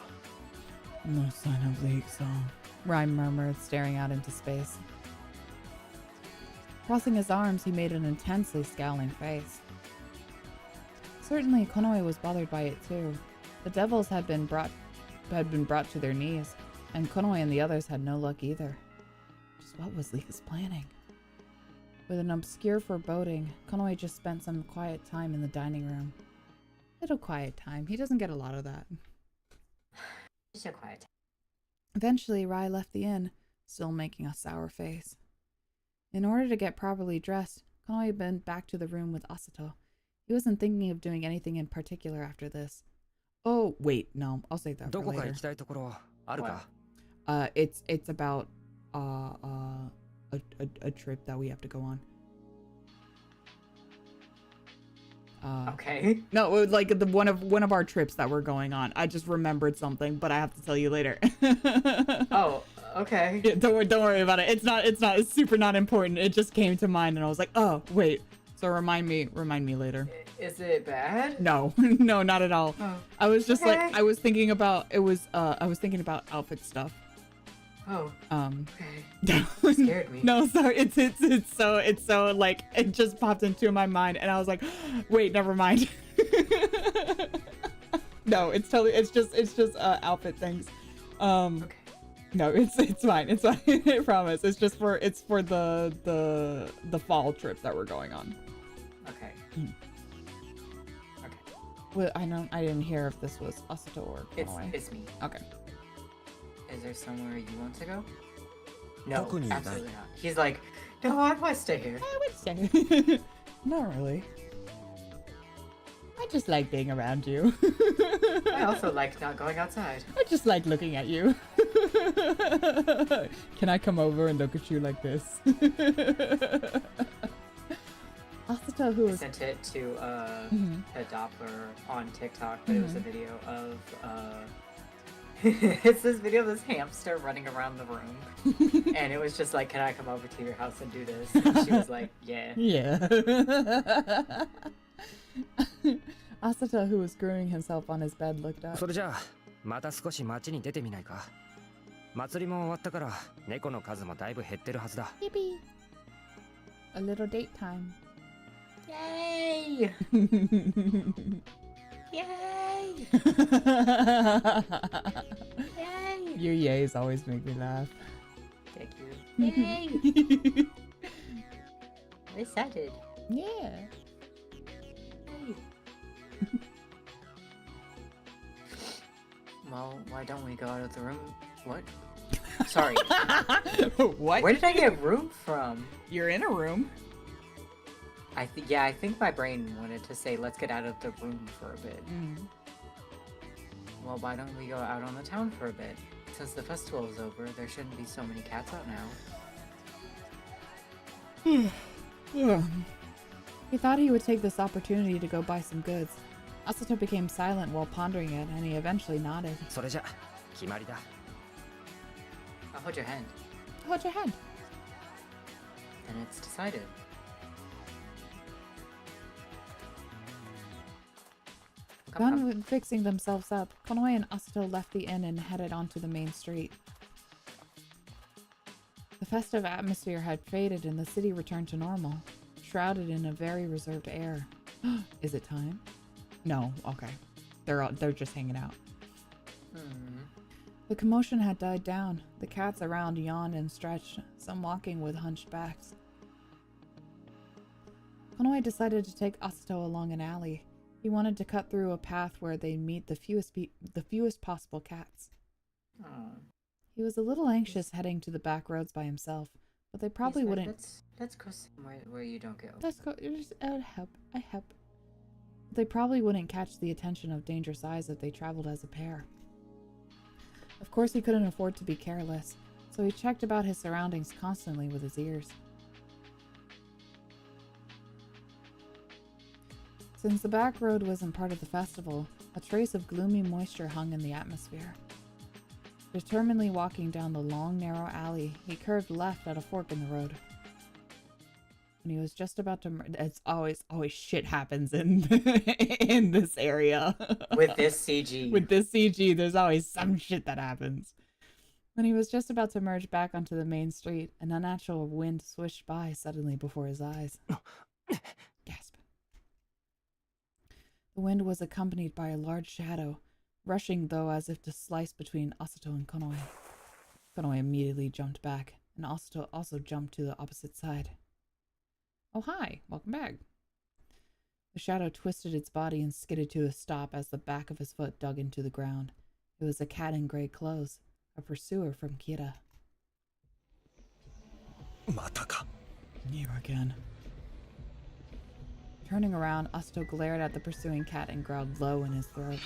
No sign of leaks, Rai murmured, staring out into space. Crossing his arms, he made an intensely scowling face. Certainly, Konoe was bothered by it too. The devils had been brought to their knees, and Konoe and the others had no luck either. Just what was Leika's planning? With an obscure foreboding, Konoe just spent some quiet time in the dining room. Little quiet time. He doesn't get a lot of that. Just a quiet time. Eventually, Rai left the inn, still making a sour face. In order to get properly dressed, Konoe went back to the room with Asato. He wasn't thinking of doing anything in particular after this. Oh, wait, no, I'll save that for どこか later. 行きたいところあるか It's about a trip that we have to go on. Okay. No, like one of our trips that we're going on. I just remembered something, but I have to tell you later. Oh, okay. Yeah, don't worry about it. It's super not important. It just came to mind and I was like, oh wait. So remind me later. Is it bad? No, no, not at all. Oh, I was just okay. like, I was thinking about outfit stuff. Oh, okay. No. You scared me. No, sorry. It's so like it just popped into my mind and I was like, wait, never mind. No, it's just outfit things. Okay. No, it's fine. It's fine. I promise. It's for the fall trip that we're going on. Okay. Okay. Well, I didn't hear if this was Asato or Konoe. It's me. Okay. Is there somewhere you want to go? No, 特にない。 absolutely not. He's like, no, I want to stay here. I would say. Not really. I just like being around you. I also like not going outside. I just like looking at you. Can I come over and look at you like this? Asato, who I was sent it to Mhm. a Doppler on TikTok, but it was a video of it's this video of this hamster running around the room, and it was just like, "Can I come over to your house and do this?" And she was like, "Yeah." Yeah. Asato, who was screwing himself on his bed, looked up. それじゃあまた少し街に出てみないか祭りも終わったから猫の数もだいぶ減ってるはずだ Yippee. A little date time. Yay! Yay! Yay! Your yays always make me laugh. Thank you. Yay! I'm excited. Yeah. Yay. Well, why don't we go out of the room? What? Sorry. What? Where did I get room from? You're in a room. I think my brain wanted to say, let's get out of the room for a bit. Well, why don't we go out on the town for a bit? Since the festival is over, there shouldn't be so many cats out now. He thought he would take this opportunity to go buy some goods. Asato became silent while pondering it, and he eventually nodded. それじゃ決まりだ I'll hold your hand. Hold your hand. And it's decided. Done with fixing themselves up, Konoe and Asato left the inn and headed onto the main street. The festive atmosphere had faded and the city returned to normal, shrouded in a very reserved air. Is it time? No, okay. They're just hanging out. The commotion had died down. The cats around yawned and stretched, some walking with hunched backs. Konoe decided to take Asato along an alley. He wanted to cut through a path where they'd meet the fewest possible cats. He was a little anxious heading to the back roads by himself, but they probably He's like, wouldn't. Let's go somewhere where you don't go. Let's go. I'll help. I help. They probably wouldn't catch the attention of dangerous eyes if they traveled as a pair. Of course, he couldn't afford to be careless, so he checked about his surroundings constantly with his ears. Since the back road wasn't part of the festival, a trace of gloomy moisture hung in the atmosphere. Determinedly walking down the long, narrow alley, he curved left at a fork in the road. When he was just about to it's always shit happens in in this area. With this CG. With this CG, there's always some shit that happens. When he was just about to merge back onto the main street, an unnatural wind swished by suddenly before his eyes. Gasp. The wind was accompanied by a large shadow, rushing though as if to slice between Asato and Konoe. Konoe immediately jumped back, and Asato also jumped to the opposite side. Oh, hi. Welcome back. The shadow twisted its body and skidded to a stop as the back of his foot dug into the ground. It was a cat in gray clothes, a pursuer from Kira. またか You again. Turning around, Asto glared at the pursuing cat and growled low in his throat.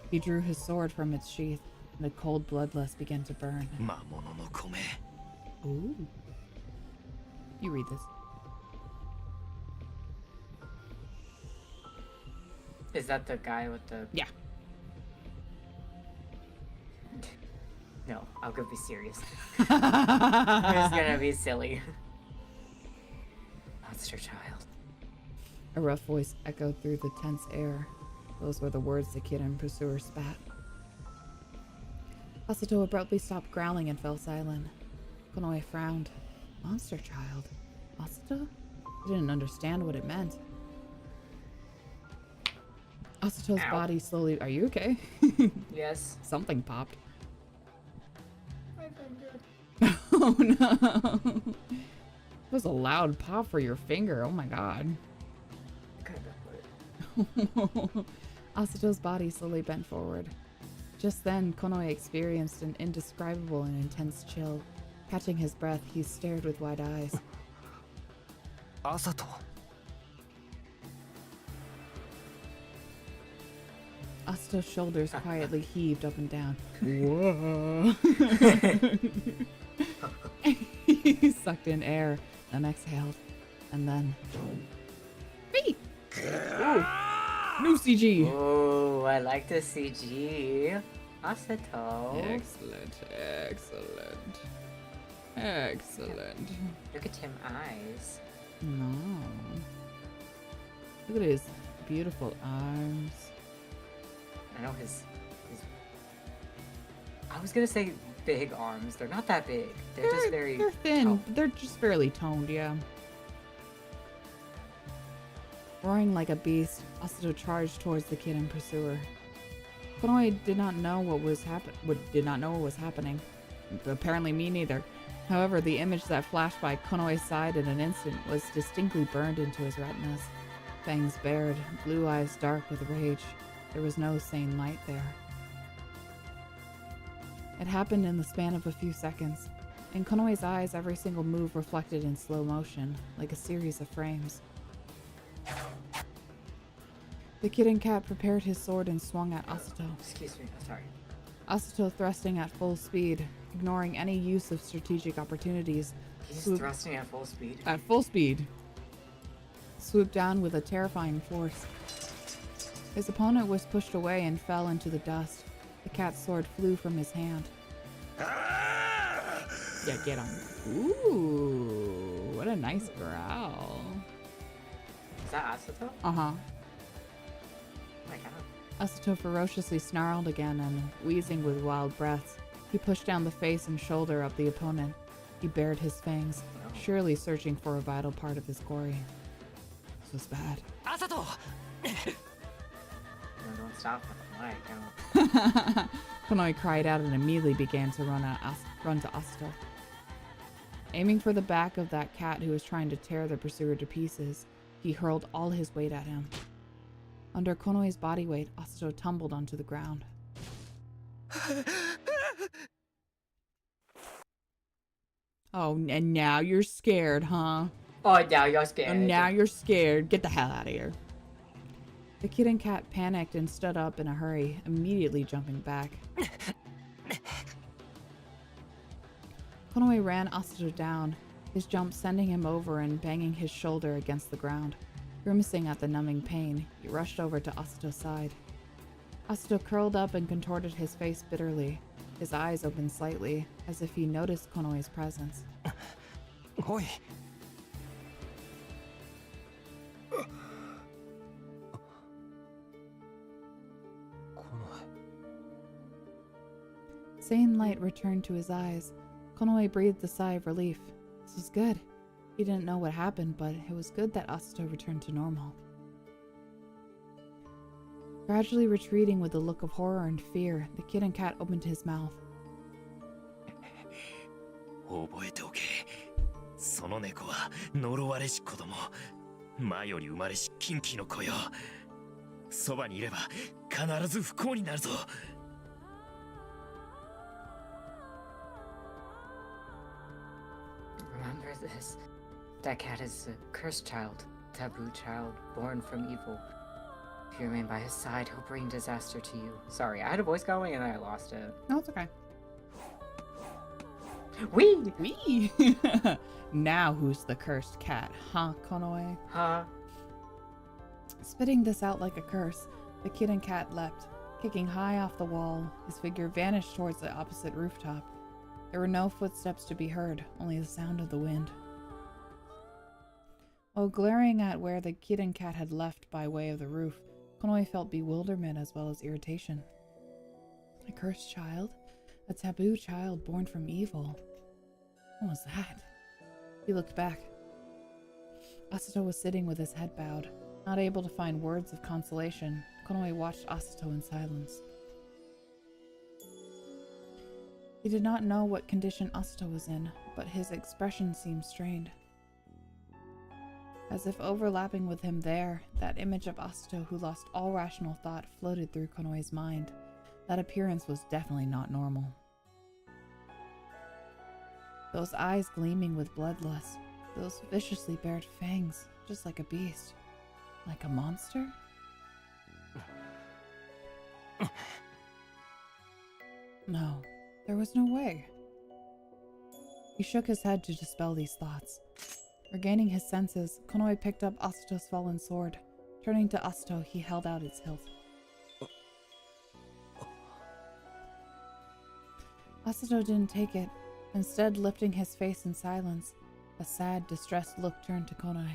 He drew his sword from its sheath, and a cold bloodlust began to burn. 魔物の米 Ooh. You read this. Is that the guy with the... Yeah. No, I'm gonna be serious. It's gonna be silly. Monster child. A rough voice echoed through the tense air. Those were the words the kid and pursuer spat. Asato abruptly stopped growling and fell silent. Konoe frowned. Monster child? Asato? He didn't understand what it meant. Asato's Ow. body slowly... Are you okay? Yes. Something popped. My finger. Oh no! It was a loud pop for your finger. Oh my god. Asato's body slowly bent forward. Just then, Konoe experienced an indescribable and intense chill. Catching his breath, he stared with wide eyes. アサト Asato's shoulders quietly heaved up and down. Whoa! He sucked in air, then exhaled, and then... Hey! Ooh. New CG! Oh, I like the CG. Asato. Excellent, excellent. Excellent. Look at him eyes. No. Look at his beautiful arms. I know his... I was gonna say big arms. They're not that big. They're just very... They're thin. Oh. They're just fairly toned, yeah. Roaring like a beast, Asato charged towards the kid and pursuer. Konoe did not know what was happening. Apparently me neither. However, the image that flashed by Konoe's side in an instant was distinctly burned into his retinas. Fangs bared, blue eyes dark with rage. There was no sane light there. It happened in the span of a few seconds. In Konoe's eyes, every single move reflected in slow motion, like a series of frames. The kid and cat prepared his sword and swung at Asato. Excuse me, sorry. Asato thrusting at full speed, ignoring any use of strategic opportunities. He's swoop- thrusting at full speed. At full speed. Swooped down with a terrifying force. His opponent was pushed away and fell into the dust. The cat's sword flew from his hand. Yeah, get him. Ooh, what a nice growl. Is that Asato? Uh-huh. Oh my god. Asato ferociously snarled again and, wheezing with wild breaths, he pushed down the face and shoulder of the opponent. He bared his fangs, No. surely searching for a vital part of his quarry. This was bad. アサト No, don't stop him. Why? Don't. Konoe cried out and immediately began to run to Asato. Aiming for the back of that cat who was trying to tear the pursuer to pieces, he hurled all his weight at him. Under Konoe's body weight, Asato tumbled onto the ground. Oh, and now you're scared, huh? Oh, now you're scared. And now you're scared. Get the hell out of here. The kid and cat panicked and stood up in a hurry, immediately jumping back. Konoe ran Asato down, his jump sending him over and banging his shoulder against the ground. Grimacing at the numbing pain, he rushed over to Asato's side. Asato curled up and contorted his face bitterly, his eyes opened slightly, as if he noticed Konoe's presence. おい Sane light returned to his eyes. Konoe breathed a sigh of relief. This was good. He didn't know what happened, but it was good that Asato returned to normal. Gradually retreating with a look of horror and fear, the kid and cat opened his mouth. 覚えておけその猫は呪われし子供魔より生まれし禁忌の子よ。そばにいれば必ず不幸になるぞ。Remember this. That cat is a cursed child, taboo child, born from evil. If you remain by his side, he'll bring disaster to you. Sorry, I had a voice going and I lost it. No, it's okay. Wee! Wee! Now who's the cursed cat, huh, Konoe? Huh? Spitting this out like a curse, the kitten cat leapt, kicking high off the wall. His figure vanished towards the opposite rooftop. There were no footsteps to be heard, only the sound of the wind. While glaring at where the kitten cat had left by way of the roof, Konoe felt bewilderment as well as irritation. A cursed child? A taboo child born from evil? What was that? He looked back. Asato was sitting with his head bowed. Not able to find words of consolation, Konoe watched Asato in silence. He did not know what condition Asato was in, but his expression seemed strained. As if overlapping with him there, that image of Asato who lost all rational thought floated through Konoe's mind. That appearance was definitely not normal. Those eyes gleaming with bloodlust, those viciously bared fangs, just like a beast. Like a monster? No, there was no way. He shook his head to dispel these thoughts. Regaining his senses, Konoe picked up Asato's fallen sword. Turning to Asato, he held out its hilt. Asato didn't take it, instead lifting his face in silence. A sad, distressed look turned to Konoe.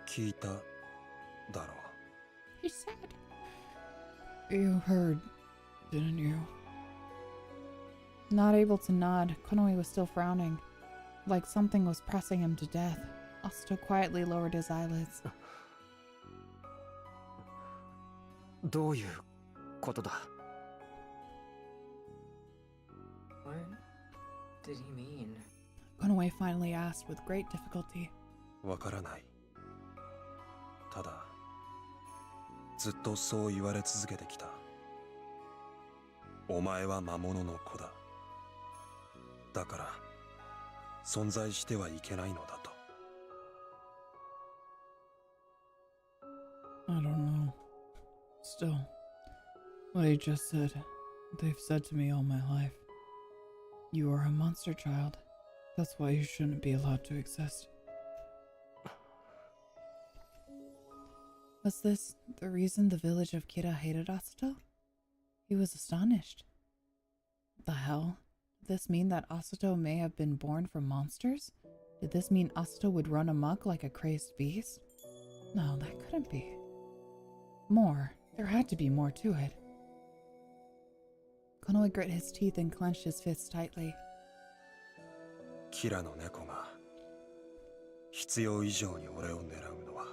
聞いただろ He said. You heard, didn't you? Not able to nod, Konoe was still frowning, like something was pressing him to death. Asato quietly lowered his eyelids. どういうことだ What did he mean? Konoe finally asked with great difficulty. わからないただずっとそう言われ続けてきたお前は魔物の子だだから存在してはいけないのだと I don't know. Still, what he just said, they've said to me all my life. You are a monster child. That's why you shouldn't be allowed to exist. Was this the reason the village of Kira hated Asato? He was astonished. What the hell? Did this mean that Asato may have been born from monsters? Did this mean Asato would run amok like a crazed beast? No, that couldn't be. More. There had to be more to it. Konoe grit his teeth and clenched his fists tightly. キラの猫が必要以上に俺を狙うのは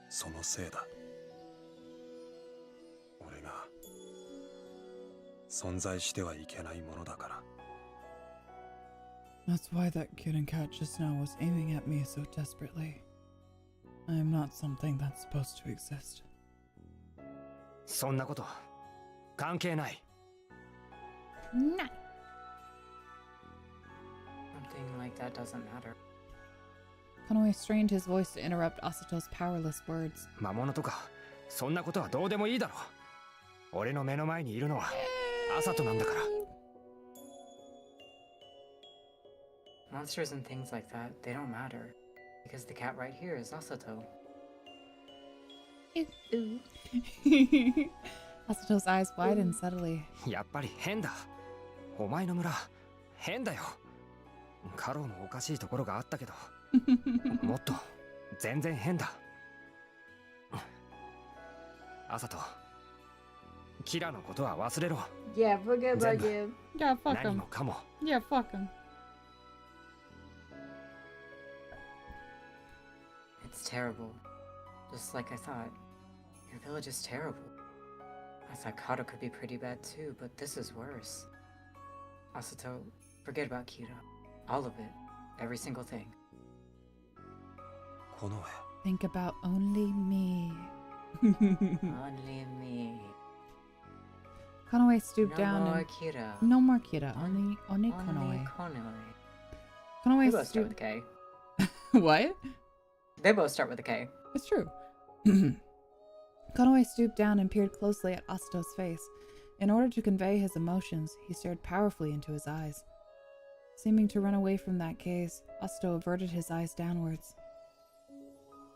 そのせいだ俺が存在してはいけないものだから That's why that kitten cat just now was aiming at me so desperately. I am not something that's supposed to exist. そんなこと関係ない Nah. Something like that doesn't matter. Konoe strained his voice to interrupt Asato's powerless words. 魔物とかそんなことはどうでもいいだろ俺の目の前にいるのはアサトなんだから Monsters and things like that, they don't matter. Because the cat right here is Asato. Asato's eyes widened subtly. やっぱり変だお前の村変だよカロウもおかしいところがあったけどもっと全然変だアサトキラのことは忘れろ Yeah, forget about him. Yeah, fuck 何 him. もかも Yeah, fuck him. It's terrible. Just like I thought. Your village is terrible. I thought Kato could be pretty bad too, but this is worse. Asato, forget about Kira. All of it. Every single thing. Think about only me. Only me. Konoe stooped No down more and... Kira. No more Kira, only Only Konoe. Konoe. They Konoe both start with a stooped... K. What? They both start with a K. It's true. Konoe stooped down and peered closely at Asato's face. In order to convey his emotions, he stared powerfully into his eyes. Seeming to run away from that gaze, Asato averted his eyes downwards.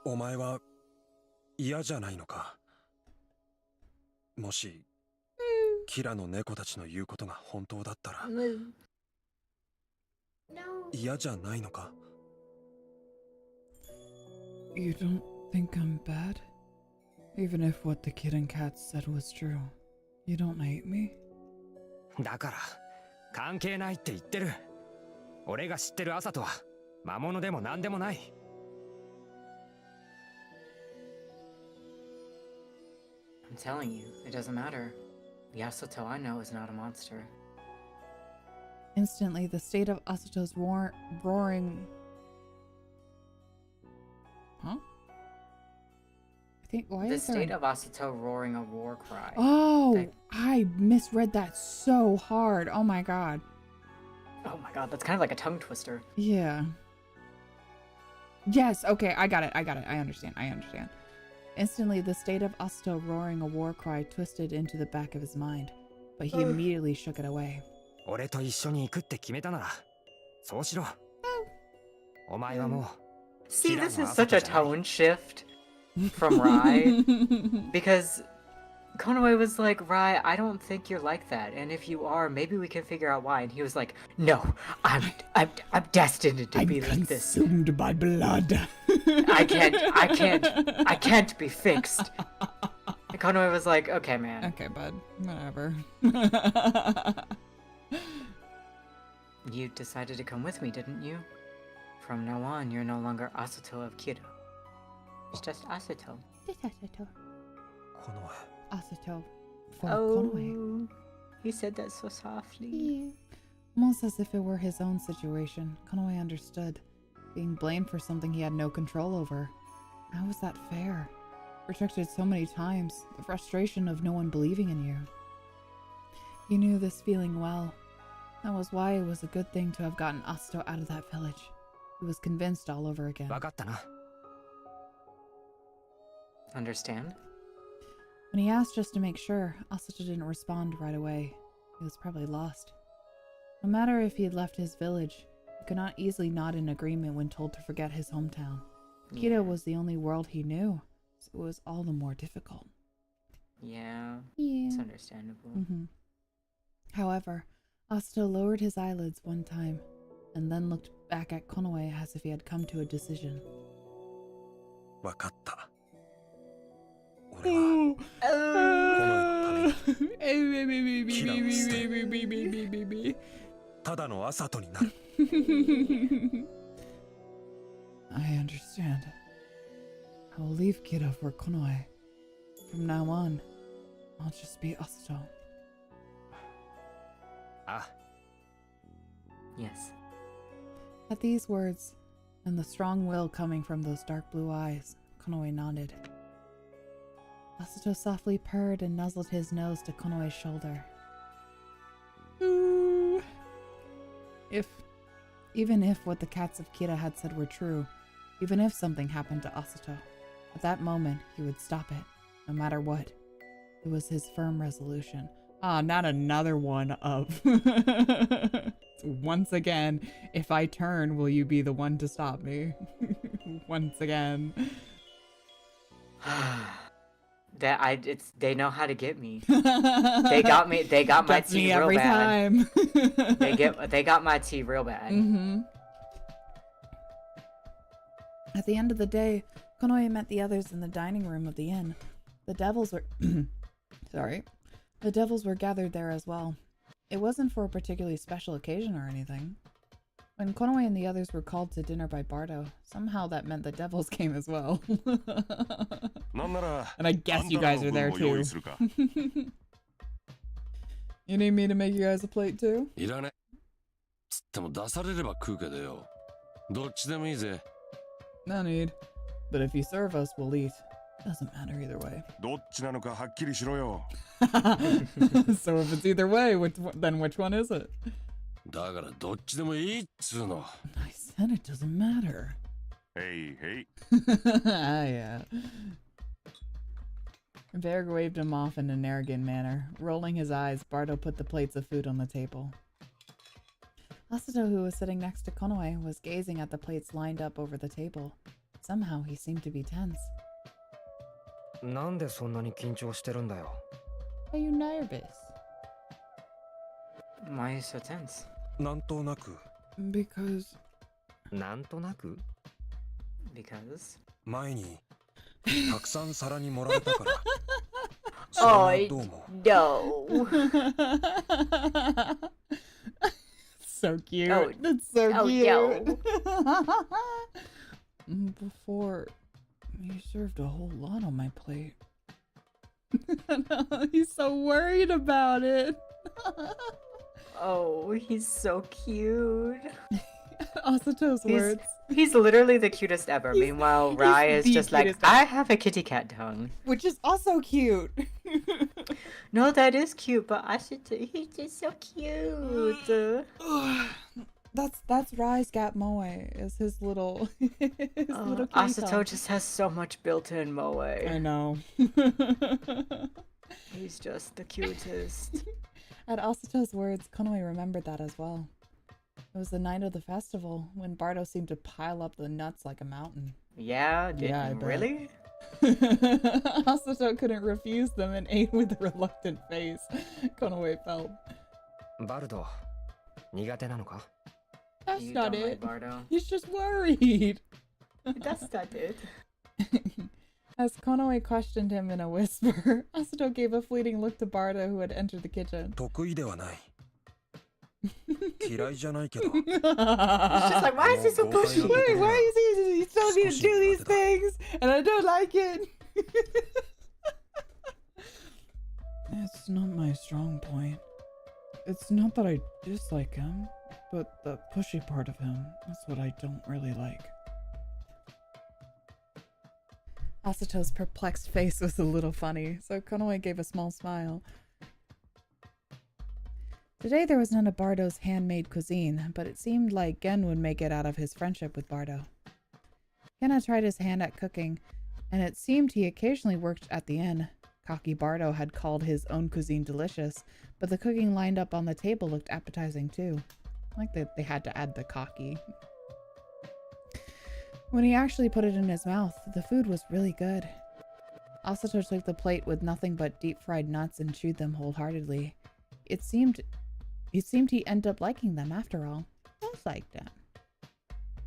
お前は嫌じゃないのか。もしキラの猫たちの言うことが本当だったら嫌じゃないのか。 You don't think I'm bad? Even if what the kid and cat said was true, you don't hate me? だから関係ないって言ってる。俺が知ってるアサトは魔物でも何でもない。 I'm telling you, it doesn't matter. The Asato I know is not a monster. Instantly, the state of Asato's roaring... Huh? I think, why The is there... state of Asato roaring a war cry. Oh, That- I misread that so hard. Oh my god. Oh my god, that's kind of like a tongue twister. Yeah. Yes, okay, I got it. I understand. Instantly, the state of Asato roaring a war cry twisted into the back of his mind, but he immediately shook it away. 俺と一緒に行くって決めたならそうしろ。お前はもう See, this is such a tone shift from Rai. Because Konoe was like, Rai, I don't think you're like that, and if you are, maybe we can figure out why. And he was like, no, I'm destined to be like this. Consumed by blood. I can't be fixed. And Konoe was like, okay, man. Okay, bud. Whatever. You decided to come with me, didn't you? From now on, you're no longer Asato of Kira. It's just Asato. Just Asato. この Asato. For Konoe. Oh, he said that so softly. Yeah. Almost as if it were his own situation, Konoe understood. Being blamed for something he had no control over. How was that fair? Rejected so many times, the frustration of no one believing in you. He knew this feeling well. That was why it was a good thing to have gotten Asato out of that village. He was convinced all over again. 分かったな。 Understand? When he asked just to make sure, Asato didn't respond right away. He was probably lost. No matter if he had left his village, he could not easily nod in agreement when told to forget his hometown. Kira was the only world he knew, so it was all the more difficult. Yeah. Yeah. It's understandable. However, Asato lowered his eyelids one time, and then looked back at Konoe as if he had come to a decision. 分かった。俺はこのただのアサトになる。I understand. I will leave Kira for Konoe. From now on, I'll just be Asato. あ、 Yes. At these words, and the strong will coming from those dark blue eyes, Konoe nodded. Asato softly purred and nuzzled his nose to Konoe's shoulder. Ooh. Even if what the cats of Kira had said were true, even if something happened to Asato, at that moment he would stop it, no matter what. It was his firm resolution. Ah, not another one of... Once again, if I turn, will you be the one to stop me? Once again. They know how to get me. They got my Gets tea me real every bad. time. They got my tea real bad. At the end of the day, Konoe met the others in the dining room of the inn. The devils were The devils were gathered there as well. It wasn't for a particularly special occasion or anything. When Konoe and the others were called to dinner by Bardo, somehow that meant the devils came as well. And I guess you guys are there too. You need me to make you guys a plate too? いらね。つっても出されれば食うけどよ。どっちでもいいぜ。 No need. But if you serve us, we'll eat. Doesn't matter either way. どっちなのかはっきりしろよ。 So if it's either way, then which one is it? だからどっちでもいいっつうの。 I said it doesn't matter. へいへい。 Ah, yeah. Berg waved him off in an arrogant manner. Rolling his eyes, Bardo put the plates of food on the table. Asato, who was sitting next to Konoe, was gazing at the plates lined up over the table. Somehow he seemed to be tense. なんでそんなに緊張してるんだよ。 Are you nervous? Why are you so tense? なんとなく Because... なんとなく Because? 前にたくさん皿に盛られたから。 Oh, それはどうも。 no. So cute. Oh, That's so oh, cute. Before, you served a whole lot on my plate. No, he's so worried about it. Oh, he's so cute. Asato's words. He's literally the cutest ever. Meanwhile, Rai is the just like, cutest I have a kitty cat tongue. Which is also cute. No, that is cute, but he's just so cute. That's Rai's Gap Moe, is his little little kitty Asato tongue. just has so much built-in moe. I know. He's just the cutest. At Asato's words, Konoe remembered that as well. It was the night of the festival, when Bardo seemed to pile up the nuts like a mountain. Yeah, I bet. really? Asato couldn't refuse them and ate with a reluctant face. Konoe felt. バルド、苦手なのか？ That's You not don't like it. Bardo. He's just worried. That's not it. As Konoe questioned him in a whisper, Asato gave a fleeting look to Bardo, who had entered the kitchen. 得意ではない。嫌いじゃないけど。 It's just like, why is he so pushy? Wait, why is he telling me to do these things? And I don't like it. It's not my strong point. It's not that I dislike him, but the pushy part of him. That's what I don't really like. Asato's perplexed face was a little funny, so Konoe gave a small smile. Today there was none of Bardo's handmade cuisine, but it seemed like Gen would make it out of his friendship with Bardo. Gen had tried his hand at cooking, and it seemed he occasionally worked at the inn. Cocky Bardo had called his own cuisine delicious, but the cooking lined up on the table looked appetizing too. Like they had to add the cocky. When he actually put it in his mouth, the food was really good. Asato took the plate with nothing but deep-fried nuts and chewed them wholeheartedly. It seemed he ended up liking them after all. Both liked them.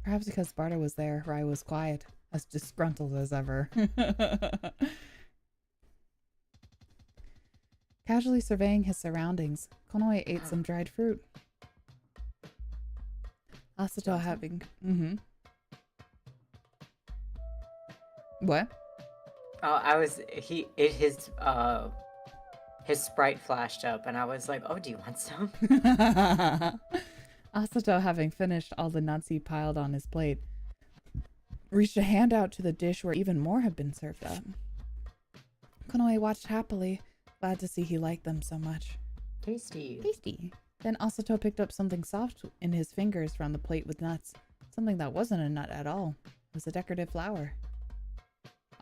Perhaps because Bardo was there, Rai was quiet, as disgruntled as ever. Casually surveying his surroundings, Konoe ate some dried fruit. Asato having... What? Oh, his sprite flashed up and I was like, oh, do you want some? Asato, having finished all the nuts he piled on his plate, reached a hand out to the dish where even more had been served up. Konoe watched happily, glad to see he liked them so much. Tasty. Tasty. Then Asato picked up something soft in his fingers from the plate with nuts. Something that wasn't a nut at all. It was a decorative flower.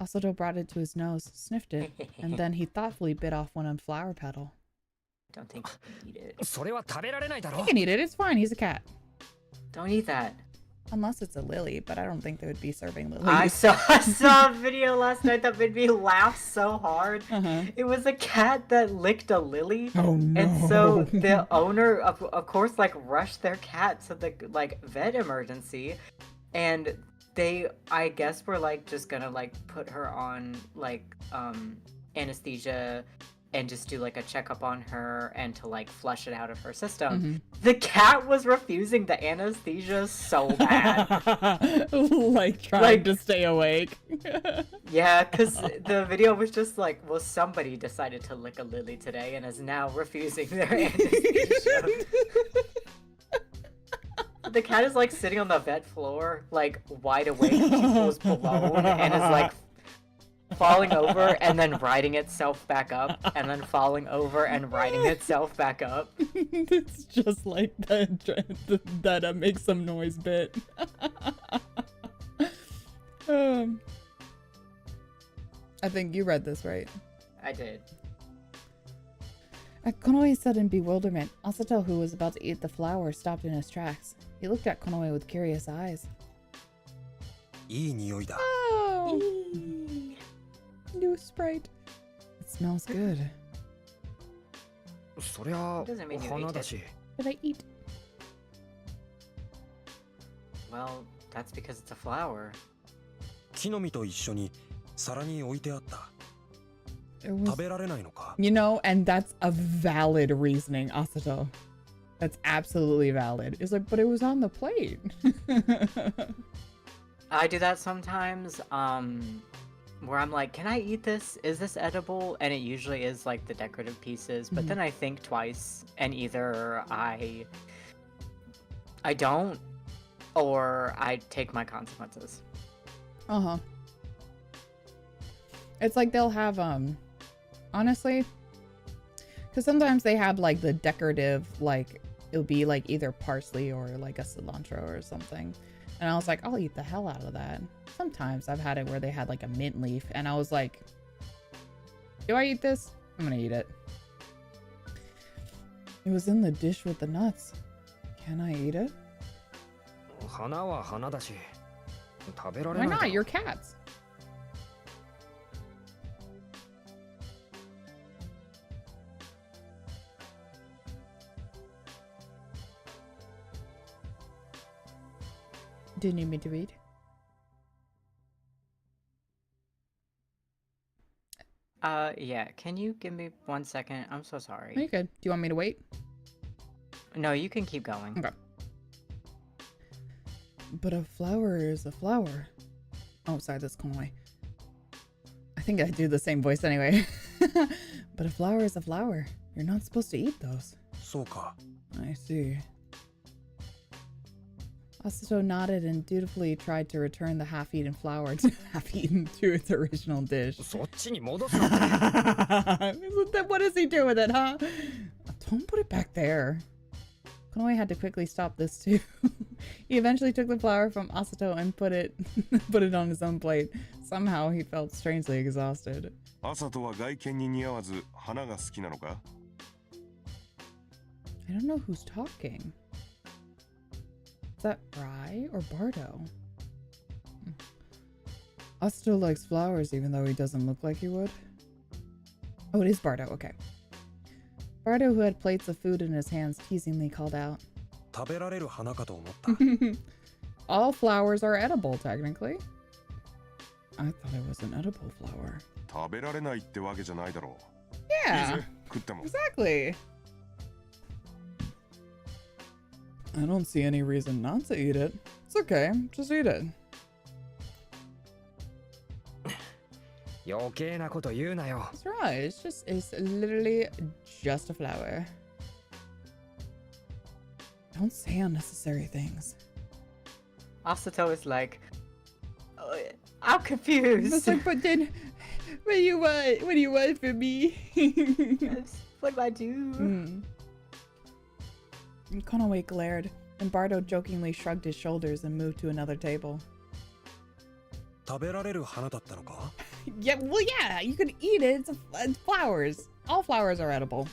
Asato brought it to his nose, sniffed it, and then he thoughtfully bit off one flower petal. Don't think you can eat it. それは食べられないだろ He。can eat it, it's fine, he's a cat. Don't eat that. Unless it's a lily, but I don't think they would be serving lilies. I saw a video last night that made me laugh so hard. It was a cat that licked a lily. Oh no. And so the owner of course like rushed their cat to the like vet emergency, and they I guess were like just gonna like put her on like anesthesia and just do like a checkup on her and to like flush it out of her system. The cat was refusing the anesthesia so bad. Like trying to stay awake. Yeah, because the video was just like, well, somebody decided to lick a lily today and is now refusing their anesthesia. the cat is like sitting on the vet floor, like wide awake. She was blown and is like falling over and then riding itself back up, and then falling over and riding itself back up. It's just like that makes some noise bit. I think you read this, right? I did. At Konoe's sudden bewilderment, Asato, who was about to eat the flower, stopped in his tracks. He looked at Konoe with curious eyes. いい匂いだ。 Oh! New sprite. It smells good. そりゃ Doesn't mean you 花 ate だ it. し。 Did I eat? Well, that's because it's a flower. 木の実と一緒に皿に置いてあった。 It was... 食べられないのか。 You know, and that's a valid reasoning, Asato. That's absolutely valid. It's like, but it was on the plate. I do that sometimes, where I'm like, can I eat this? Is this edible? And it usually is like the decorative pieces, but then I think twice, and either I don't, or I take my consequences. Uh-huh. It's like they'll have, honestly, because sometimes they have like the decorative, like, it'll be like either parsley or like a cilantro or something. And I was like, I'll eat the hell out of that. Sometimes I've had it where they had like a mint leaf, and I was like, do I eat this? I'm gonna eat it. It was in the dish with the nuts. Can I eat it? 花は花だし。食べられ Why ないだ not? ろ。 You're cats. Do you need me to read? Yeah, can you give me 1 second? I'm so sorry. Are you good? Do you want me to wait? No, you can keep going. Okay. But a flower is a flower. Oh, sorry, that's Konoe. I think I do the same voice anyway. But a flower is a flower. You're not supposed to eat those. そうか。 I see. Asato nodded and dutifully tried to return the half-eaten flower to its original dish. そっちに戻すなって。 What does he do with it, huh? Don't put it back there. Konoe had to quickly stop this too. He eventually took the flower from Asato and put it on his own plate. Somehow he felt strangely exhausted. アサトは外見に似合わず花が好きなのか？ I don't know who's talking. Is that Rai or Bardo? Asato likes flowers even though he doesn't look like he would. Oh, it is Bardo, okay. Bardo, who had plates of food in his hands, teasingly called out. 食べられる花かと思った。 All flowers are edible, technically. I thought it was an edible flower. 食べられないってわけじゃないだろう。 Yeah, いいぜ、食っても。 exactly. I don't see any reason not to eat it. It's okay, just eat it. 余計なこと言うなよ。 That's right, it's literally just a flower. Don't say unnecessary things. Asato is like, I'm confused. It's like, but then, what do you want? What do you want from me? What do I do? And Konoe glared, and Bardo jokingly shrugged his shoulders and moved to another table. 食べられる花だったのか？ Yeah, well, yeah, you could eat it. It's flowers. All flowers are edible.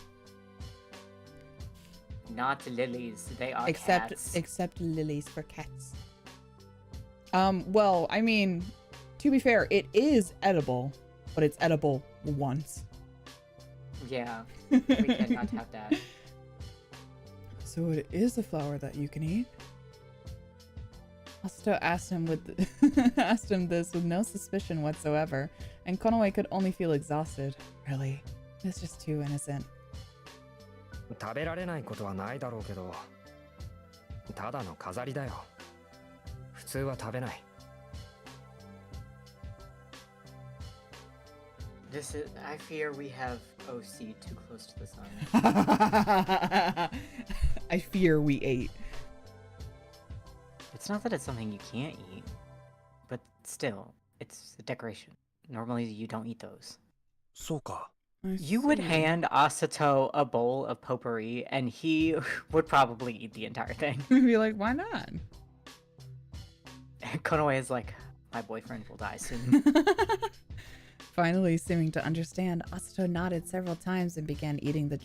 Not lilies. They are Except lilies for cats. Well, I mean, to be fair, it is edible, but it's edible once. Yeah, we cannot have that. So it is a flower that you can eat? Asato asked him this with no suspicion whatsoever, and Konoe could only feel exhausted. Really? It's just too innocent. 食べられないことはないだろうけど、ただの飾りだよ。普通は食べない。I fear we have OC too close to the sun. I fear we ate. It's not that it's something you can't eat, but still, it's a decoration. Normally, you don't eat those. そうか。 You would hand Asato a bowl of potpourri, and he would probably eat the entire thing. Be like, why not? Konoe is like, my boyfriend will die soon. Finally, seeming to understand, Asato nodded several times and began eating the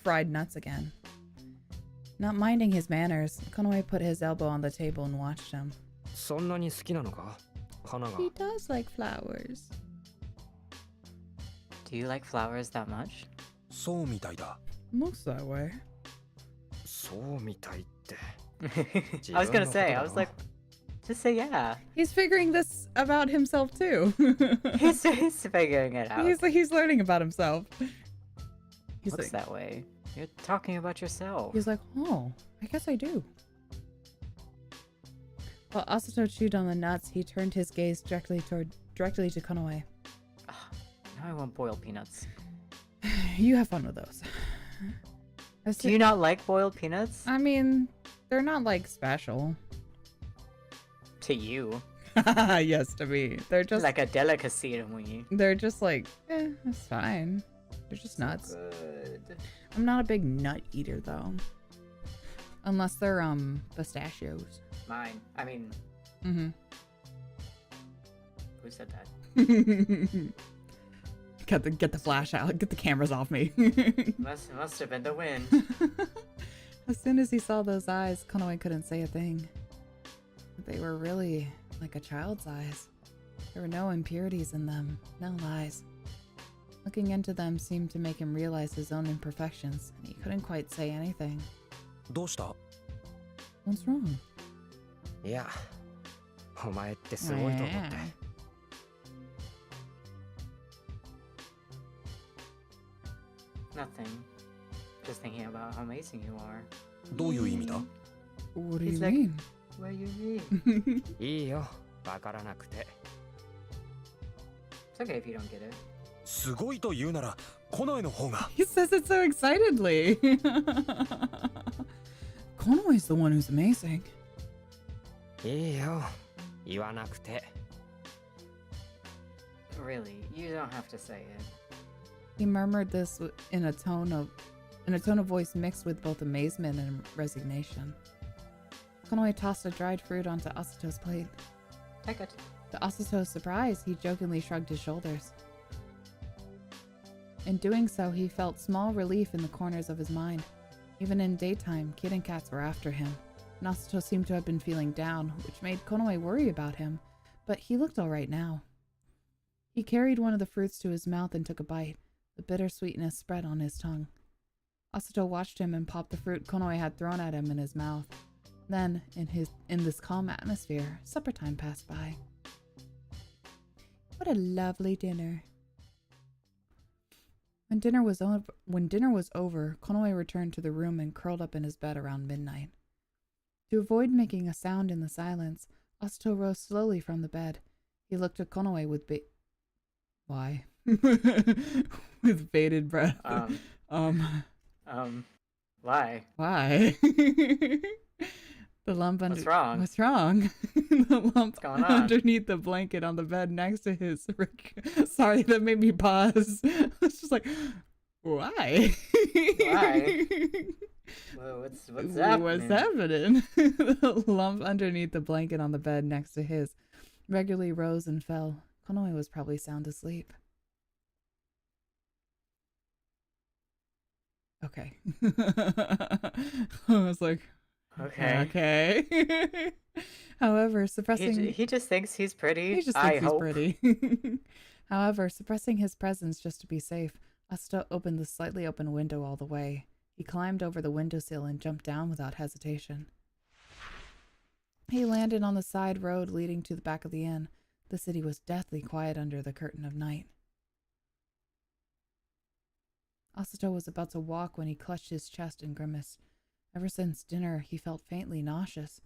fried nuts again. Not minding his manners, Konoe put his elbow on the table and watched him. そんなに好きなのか花が。 He does like flowers. Do you like flowers that much? そうみたいだ。 Looks that way. そうみたいって。 I was gonna say, I was like, just say yeah. He's figuring this about himself too. He's figuring it out. He's learning about himself. He's Looks like, that way. You're talking about yourself. he's like, oh, I guess I do. While Asato chewed on the nuts, he turned his gaze directly to Konoe. Now I want boiled peanuts. You have fun with those. Do you not like boiled peanuts? I mean, they're not like special. To you. Yes, to me. They're just Like a delicacy to me. they're just like, it's fine. They're just nuts. Good. I'm not a big nut eater though. Unless they're pistachios. Mine. I mean, Mm-hmm. who said that? Get the flash out. Get the cameras off me. Must have been the wind. As soon as he saw those eyes, Konoe couldn't say a thing. They were really like a child's eyes. There were no impurities in them, no lies. Looking into them seemed to make him realize his own imperfections, and he couldn't quite say anything. どうした What's wrong? いや、お前ってすごいと思って。 Nothing. Just thinking about how amazing you are. どういう意味だ What do you He's like- mean? What you mean? いいよ、わからなくて。 It's okay if you don't get it. すごいと言うなら、コナエの方が。 He says it so excitedly. Konoe's the one who's amazing. いいよ、言わなくて。 Really, you don't have to say it. He murmured this in a tone of voice mixed with both amazement and resignation. Konoe tossed a dried fruit onto Asato's plate. Take it. To Asato's surprise, he jokingly shrugged his shoulders. In doing so, he felt small relief in the corners of his mind. Even in daytime, kid and cats were after him. And Asato seemed to have been feeling down, which made Konoe worry about him, but he looked all right now. He carried one of the fruits to his mouth and took a bite. The bitter sweetness spread on his tongue. Asato watched him and popped the fruit Konoe had thrown at him in his mouth. Then, in this calm atmosphere, supper time passed by. What a lovely dinner. When dinner was over, Konoe returned to the room and curled up in his bed around midnight. To avoid making a sound in the silence, Asato rose slowly from the bed. He looked at Konoe with why? With bated breath. Why? Why? The lump under— What's wrong? What's wrong? The lump What's going on? underneath the blanket on the bed next to his— Sorry, that made me pause. It's just like, why? Why? Well, what's happening? What's happening? The lump underneath the blanket on the bed next to his regularly rose and fell. Konoe was probably sound asleep. Okay. I was like, Okay. okay. However, suppressing— He just thinks he's pretty. He just I thinks he's hope. pretty. However, suppressing his presence just to be safe, Asato opened the slightly open window all the way. He climbed over the windowsill and jumped down without hesitation. He landed on the side road leading to the back of the inn. The city was deathly quiet under the curtain of night. Asato was about to walk when he clutched his chest and grimaced. Ever since dinner, he felt faintly nauseous.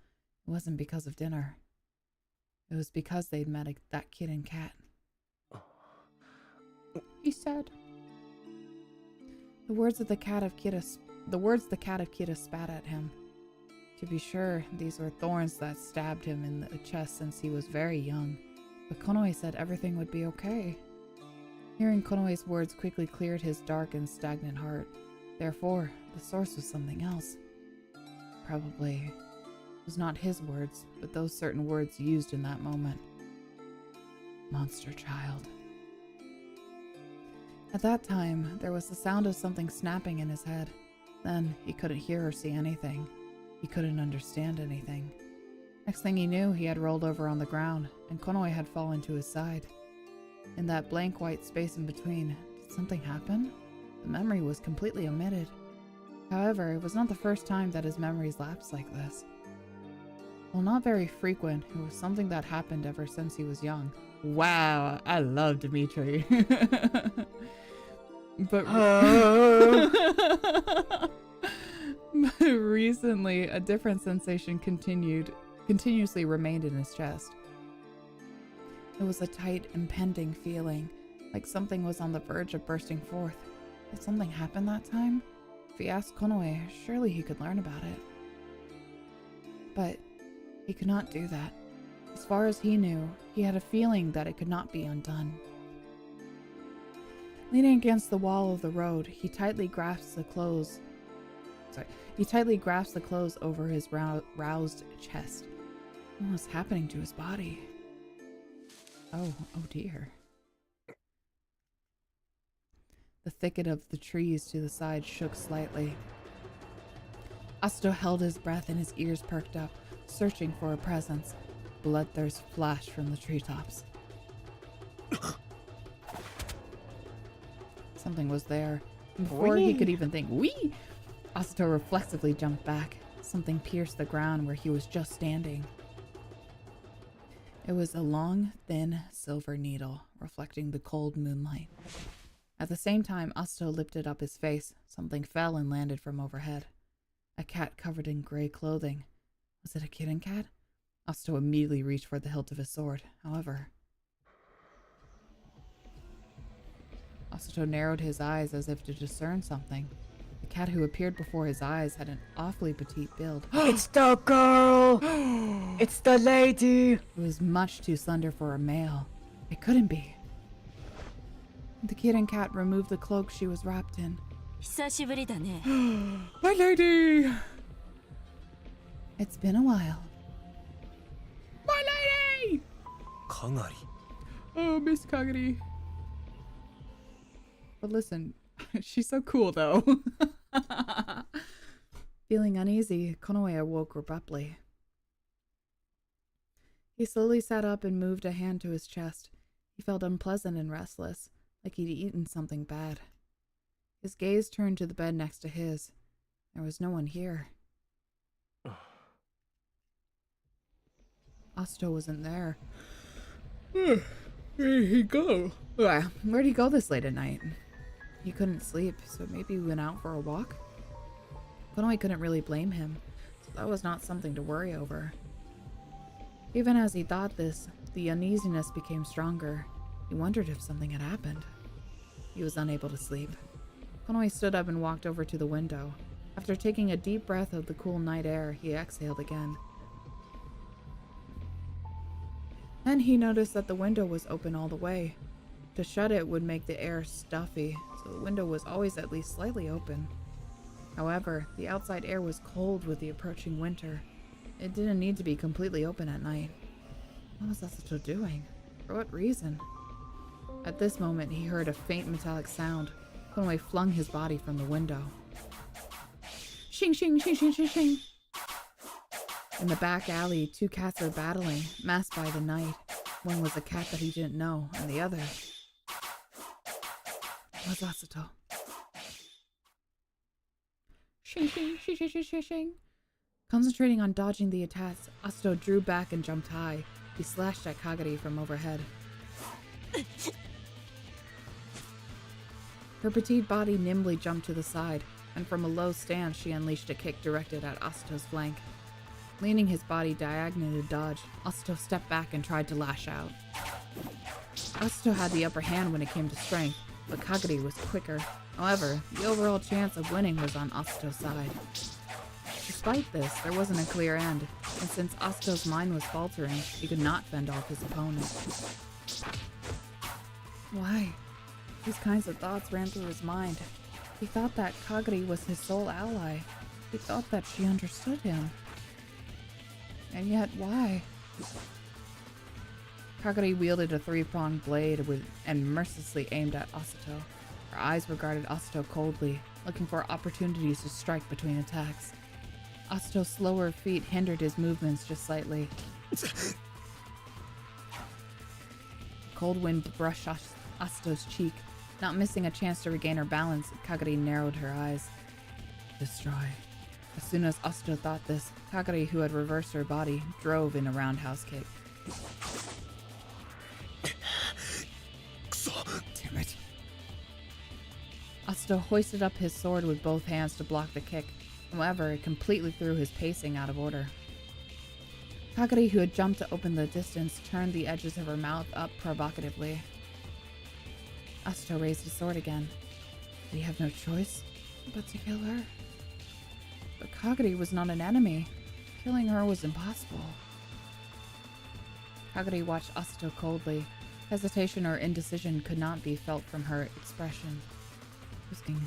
It wasn't because of dinner. It was because they'd met that kid and cat. He said. The words the cat of Kida spat at him. To be sure, these were thorns that stabbed him in the chest since he was very young, but Konoe said everything would be okay. Hearing Konoe's words quickly cleared his dark and stagnant heart. Therefore, the source was something else. Probably, it was not his words, but those certain words used in that moment. Monster child. At that time, there was the sound of something snapping in his head. Then, he couldn't hear or see anything. He couldn't understand anything. Next thing he knew, he had rolled over on the ground, and Konoe had fallen to his side. In that blank white space in between, did something happen? The memory was completely omitted. However, it was not the first time that his memories lapsed like this. While not very frequent, it was something that happened ever since he was young. Wow, I love Dimitri. But recently, a different sensation continuously remained in his chest. It was a tight, impending feeling, like something was on the verge of bursting forth. Did something happen that time? If he asked Konoe, surely he could learn about it. But he could not do that. As far as he knew, he had a feeling that it could not be undone. Leaning against the wall of the road, he tightly grasped the clothes over his roused chest. What was happening to his body? Oh dear. The thicket of the trees to the side shook slightly. Asto held his breath and his ears perked up, searching for a presence. Bloodthirst flashed from the treetops. Something was there. Before he could even think, "Wee!" Asto reflexively jumped back. Something pierced the ground where he was just standing. It was a long, thin, silver needle, reflecting the cold moonlight. At the same time, Asto lifted up his face. Something fell and landed from overhead. A cat covered in gray clothing. Was it a kitten cat? Asto immediately reached for the hilt of his sword. However, Asto narrowed his eyes as if to discern something. The cat who appeared before his eyes had an awfully petite build. It's the girl! It's the lady! It was much too slender for a male. It couldn't be. The kitten cat removed the cloak she was wrapped in. 久しぶりだね。 My lady! It's been a while. My lady! かがり Oh, Miss Kagari. But listen, she's so cool though. Feeling uneasy, Konoe awoke abruptly. He slowly sat up and moved a hand to his chest. He felt unpleasant and restless, like he'd eaten something bad. His gaze turned to the bed next to his. There was no one here. Asto wasn't there. Where'd he go? Where'd he go this late at night? He couldn't sleep, so maybe he went out for a walk? Konoe couldn't really blame him, so that was not something to worry over. Even as he thought this, the uneasiness became stronger. He wondered if something had happened. He was unable to sleep. Konoe stood up and walked over to the window. After taking a deep breath of the cool night air, he exhaled again. Then he noticed that the window was open all the way. To shut it would make the air stuffy, so the window was always at least slightly open. However, the outside air was cold with the approaching winter. It didn't need to be completely open at night. What was Asato doing? For what reason? At this moment, he heard a faint metallic sound. Konoe flung his body from the window. Shing, shing, shing, shing, shing, shing. In the back alley, two cats were battling, masked by the night. One was a cat that he didn't know, and the other was Asato. Shing, shing, shing, shing, shing, shing, shing. Concentrating on dodging the attacks, Asato drew back and jumped high. He slashed at Kagari from overhead. Her petite body nimbly jumped to the side, and from a low stance she unleashed a kick directed at Asato's flank. Leaning his body diagonally to dodge, Asato stepped back and tried to lash out. Asato had the upper hand when it came to strength, but Kagari was quicker. However, the overall chance of winning was on Asato's side. Despite this, there wasn't a clear end, and since Asuto's mind was faltering, he could not fend off his opponent. Why? These kinds of thoughts ran through his mind. He thought that Kagari was his sole ally. He thought that she understood him. And yet, why? Kagari wielded a three-pronged blade and mercilessly aimed at Asuto. Her eyes regarded Asuto coldly, looking for opportunities to strike between attacks. Asuto's slower feet hindered his movements just slightly. Cold wind brushed Asuto's cheek. Not missing a chance to regain her balance, Kagari narrowed her eyes. Destroy. As soon as Asuto thought this, Kagari, who had reversed her body, drove in a roundhouse kick. Damn it. Asuto hoisted up his sword with both hands to block the kick. However, it completely threw his pacing out of order. Kagari, who had jumped to open the distance, turned the edges of her mouth up provocatively. Asuto raised his sword again. Did he have no choice but to kill her? But Kagari was not an enemy. Killing her was impossible. Kagari watched Asuto coldly. Hesitation or indecision could not be felt from her expression. Asking,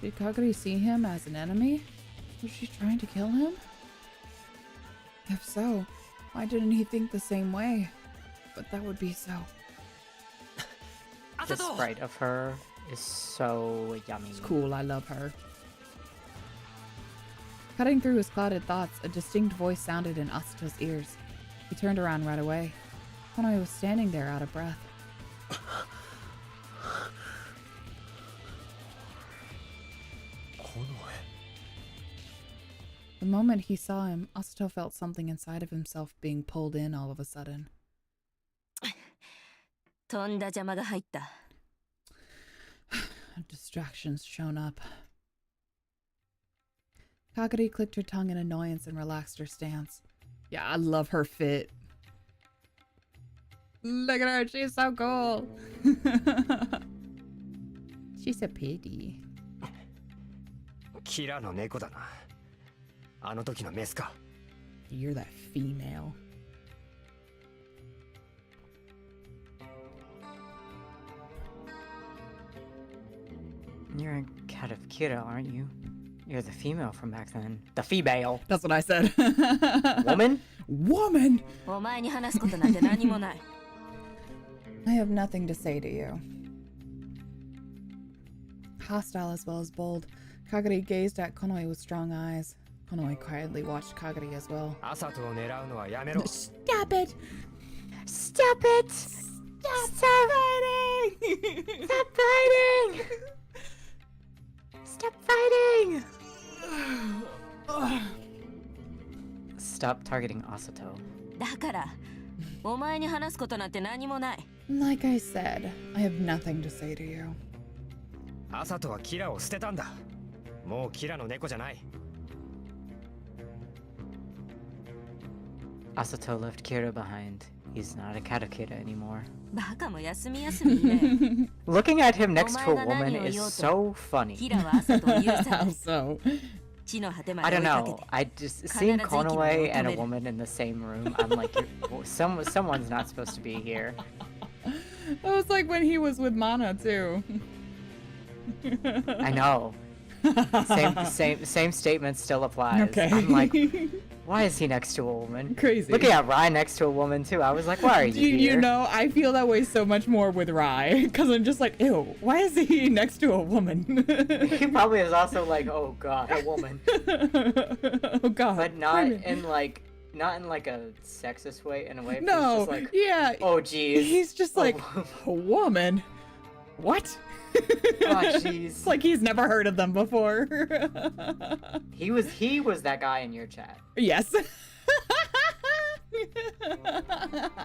did Kagari see him as an enemy? Was she trying to kill him? If so, why didn't he think the same way? But that would be so. The sprite of her is so yummy. It's cool, I love her. Cutting through his clouded thoughts, a distinct voice sounded in Asuto's ears. He turned around right away. Konoe was standing there out of breath. The moment he saw him, Asuto felt something inside of himself being pulled in all of a sudden. とんだ邪魔が入った。 Distractions shown up. Kagari clicked her tongue in annoyance and relaxed her stance. Yeah, I love her fit. Look at her, she's so cool. She's a pity. キラの猫だな。あの時のメスか。You're that female. You're a cat of Kira, aren't you? You're the female from back then. The female. That's what I said. Woman? Woman! お前に話すことなんて何もない。 I have nothing to say to you. Hostile as well as bold, Kagari gazed at Konoe with strong eyes. Konoe quietly watched Kagari as well. アサトを狙うのはやめろ。 Stop it! Stop it! Stop fighting! Stop fighting! Stop fighting! Stop targeting Asuto. だから、お前に話すことなんて何もない。 Like I said, I have nothing to say to you. アサトはキラを捨てたんだ。もうキラの猫じゃない。 Asuto left Kira behind. He's not a cat of Kira anymore. バカも休み休みね。 Looking at him next to a woman is so funny. キラは朝と許さない。 So, 地の果てま I で追 don't いかけ know. て。 I just seeing Konoe and a woman in the same room. I'm like, someone's not supposed to be here. that was like when he was with Mana too. I know. Same statement still applies. Okay. I'm like, why is he next to a woman? Crazy. Looking at Ryan next to a woman too. I was like, why are you here? You know, I feel that way so much more with Rai because I'm just like, ew, why is he next to a woman? He probably is also like, oh god, a woman. Oh god. But not in like a sexist way, in a way. No, It's just like, yeah. oh geez. He's just like, a woman? What? Oh jeez. It's like he's never heard of them before. He was that guy in your chat. Yes.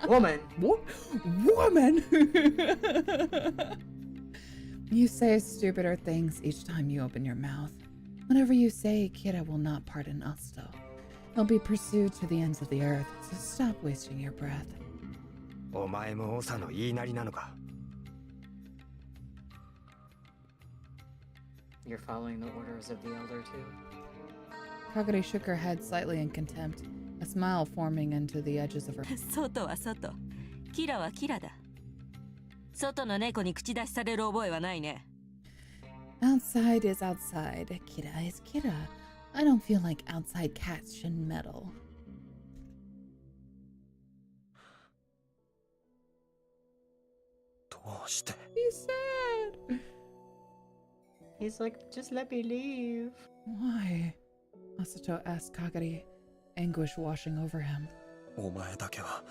Woman. Woman. You say stupider things each time you open your mouth. Whatever you say, Kira will not pardon Asuto. He'll be pursued to the ends of the earth, so stop wasting your breath. お前もオサの言いなりなのか。 You're following the orders of the elder too. Kagari shook her head slightly in contempt, a smile forming into the edges of her. 外は外、キラはキラだ。外の猫に口出しされる覚えはないね。Outside is outside. Kira is Kira. I don't feel like outside cats should meddle. どうして He's sad. He's like, just let me leave. Why? Asato asked Kagari, anguish washing over him. お前だけは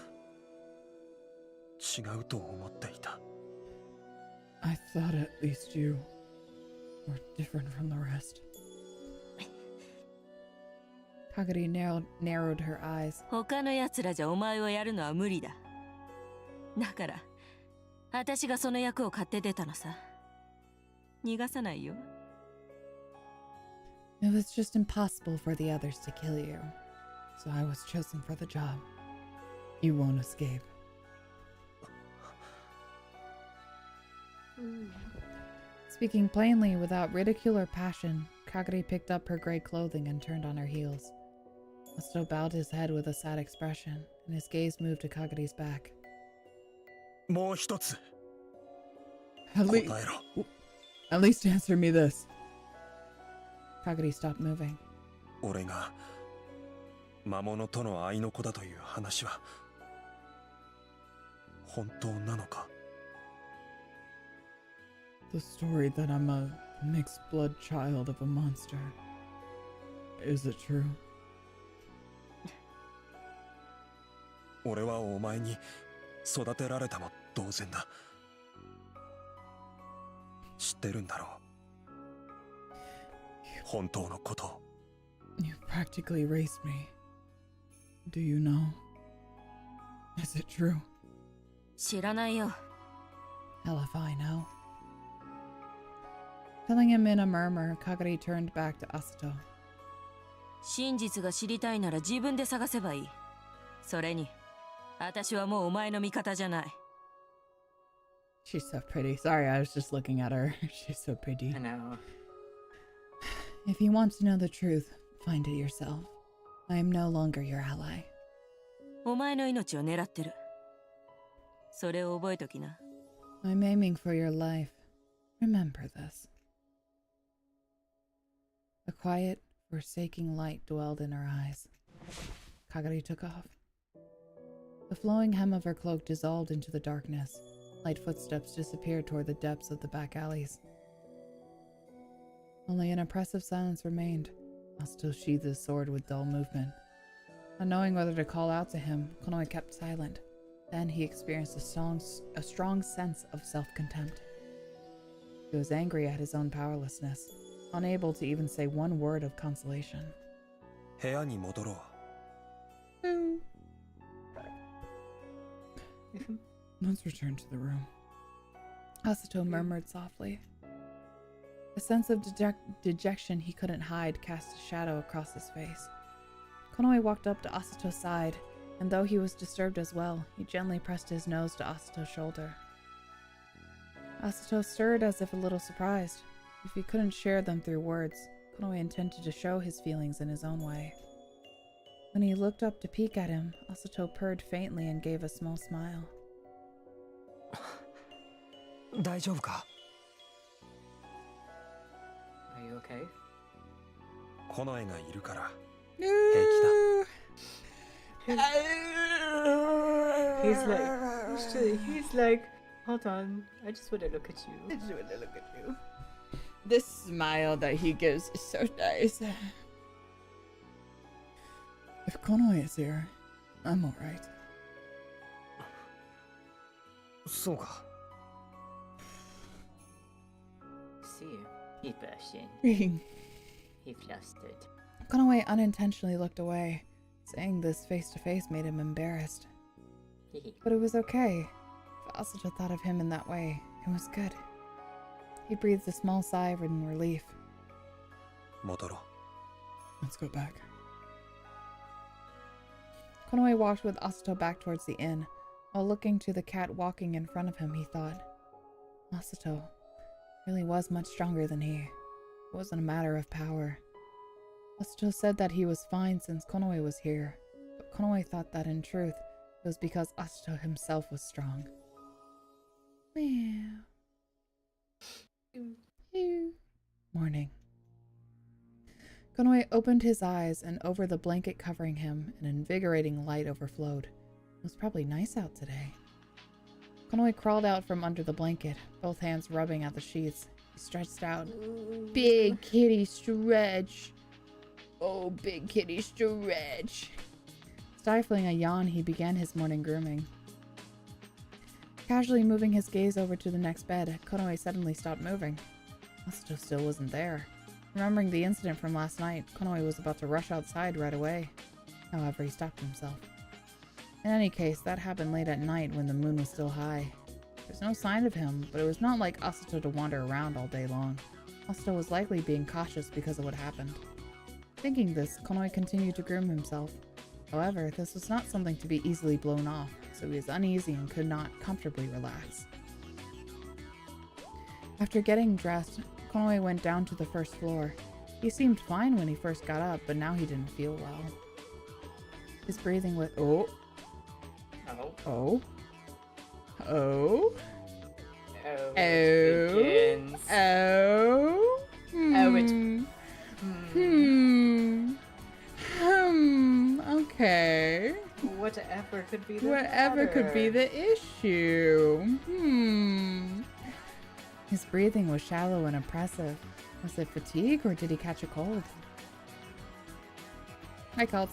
違うと思っていた。 I thought at least you were different from the rest. Kagari narrowed her eyes. 他の奴らじゃお前をやるのは無理だ。だから、私がその役を買って出たのさ。逃がさないよ。It was just impossible for the others to kill you, so I was chosen for the job. You won't escape. Speaking plainly, without ridicule or passion, Kagari picked up her gray clothing and turned on her heels. Masato bowed his head with a sad expression, and his gaze moved to Kagari's back. もう一つ At 答え least, ろ。 at least answer me this. Kagari stopped moving. 俺が魔物との愛の子だという話は本当なのか？ The story that I'm a mixed blood child of a monster. Is it true? 俺はお前に育てられたも同然だ。知ってるんだろう。本当のことを。 You practically raised me. Do you know? Is it true? 知らないよ。 Hell if I know. Telling him in a murmur, Kagari turned back to Asato. 真実が知りたいなら自分で探せばいい。それに、私はもうお前の味方じゃない。She's so pretty. Sorry, I was just looking at her. She's so pretty. I know. If you want to know the truth, find it yourself. I am no longer your ally. お前の命を狙ってる。それを覚えときな。I'm aiming for your life. Remember this. A quiet, forsaking light dwelled in her eyes. Kagari took off. The flowing hem of her cloak dissolved into the darkness. Light footsteps disappeared toward the depths of the back alleys. Only an oppressive silence remained. Masato sheathed his sword with dull movement. Not knowing whether to call out to him, Konoe kept silent. Then he experienced a strong sense of self-contempt. He was angry at his own powerlessness, unable to even say one word of consolation. 部屋に戻ろう。 Let's return to the room. Asato murmured softly. A sense of dejection he couldn't hide cast a shadow across his face. Konoe walked up to Asato's side, and though he was disturbed as well, he gently pressed his nose to Asato's shoulder. Asato stirred as if a little surprised. If he couldn't share them through words, Konoe intended to show his feelings in his own way. When he looked up to peek at him, Asato purred faintly and gave a small smile. 大丈夫か？ Are you okay? コノエがいるから He's like, hold on, I just want to look at you. This smile that he gives is so nice. If Konoe is here, I'm alright. そうか。 See, he burst in. He flustered. Konoe unintentionally looked away. Saying this face to face made him embarrassed. But it was okay. If Asato thought of him in that way, it was good. He breathed a small sigh in relief. 戻ろう。 Let's go back. Konoe walked with Asato back towards the inn. While looking to the cat walking in front of him, he thought, Asato really was much stronger than he. It wasn't a matter of power. Astral said that he was fine since Konoe was here, but Konoe thought that in truth it was because Astral himself was strong. Meow. Morning. Konoe opened his eyes, and over the blanket covering him, an invigorating light overflowed. It was probably nice out today. Konoe crawled out from under the blanket, both hands rubbing at the sheets. He stretched out. Big kitty stretch. Oh, big kitty stretch. Stifling a yawn, he began his morning grooming. Casually moving his gaze over to the next bed, Konoe suddenly stopped moving. Astral still wasn't there. Remembering the incident from last night, Konoe was about to rush outside right away. However, he stopped himself. In any case, that happened late at night when the moon was still high. There's no sign of him, but it was not like Astral to wander around all day long. Astral was likely being cautious because of what happened. Thinking this, Konoe continued to groom himself. However, this was not something to be easily blown off, so he was uneasy and could not comfortably relax. After getting dressed, Konoe went down to the first floor. He seemed fine when he first got up, but now he didn't feel well. His breathing was— Oh. Okay. Whatever could be the Whatever could be the issue. His breathing was shallow and oppressive. Was it fatigue or did he catch a cold? Hi, Kultz.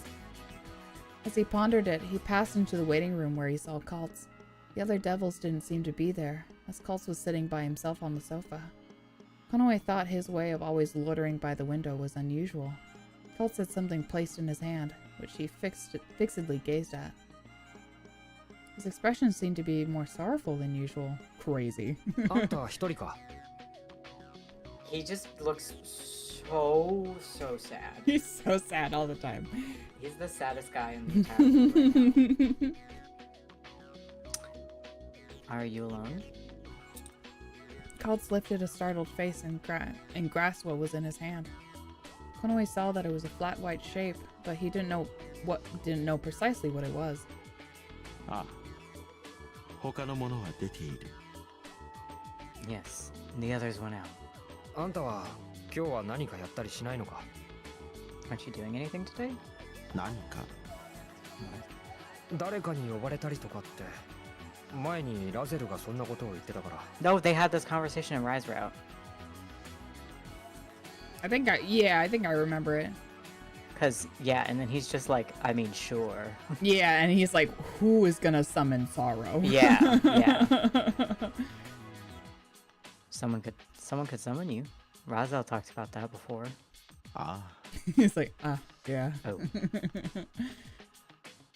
As he pondered it, he passed into the waiting room where he saw Kultz. The other devils didn't seem to be there, as Kultz was sitting by himself on the sofa. Konoe thought his way of always loitering by the window was unusual. Kultz had something placed in his hand, which he fixedly gazed at. His expression seemed to be more sorrowful than usual. Crazy. He just looks so sad. He's so sad all the time. He's the saddest guy in the entire world right now. Are you alone? Kultz lifted a startled face and grasped what was in his hand. Konoe saw that it was a flat white shape, but he didn't know precisely what it was. Yes, the others went out. Aren't you doing anything today? No, they had this conversation in Rise Route. I think I remember it. Cause yeah, and then he's just like, I mean, sure. Yeah, and he's like, who is gonna summon sorrow? Yeah, yeah. Someone could summon you. Razel talked about that before. He's like, yeah. Oh.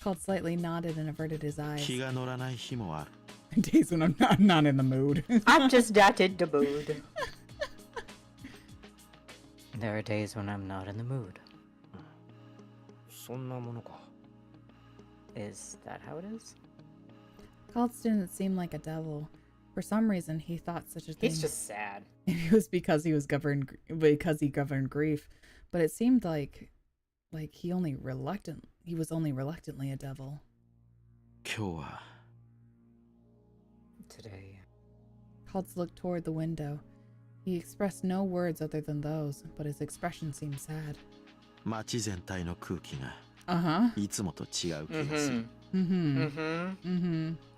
Kultz slightly nodded and averted his eyes. 気が乗らない日もある。 Days when I'm not in the mood. I'm just not in the mood. There are days when I'm not in the mood. Is that how it is? Kultz didn't seem like a devil. For some reason, he thought such a thing. He's just sad. Maybe it was because he governed grief, but it seemed like he was only reluctantly a devil. 今日は Today. Kultz looked toward the window. He expressed no words other than those, but his expression seemed sad. 街全体の空気が Uh-huh. いつもと違う気がする。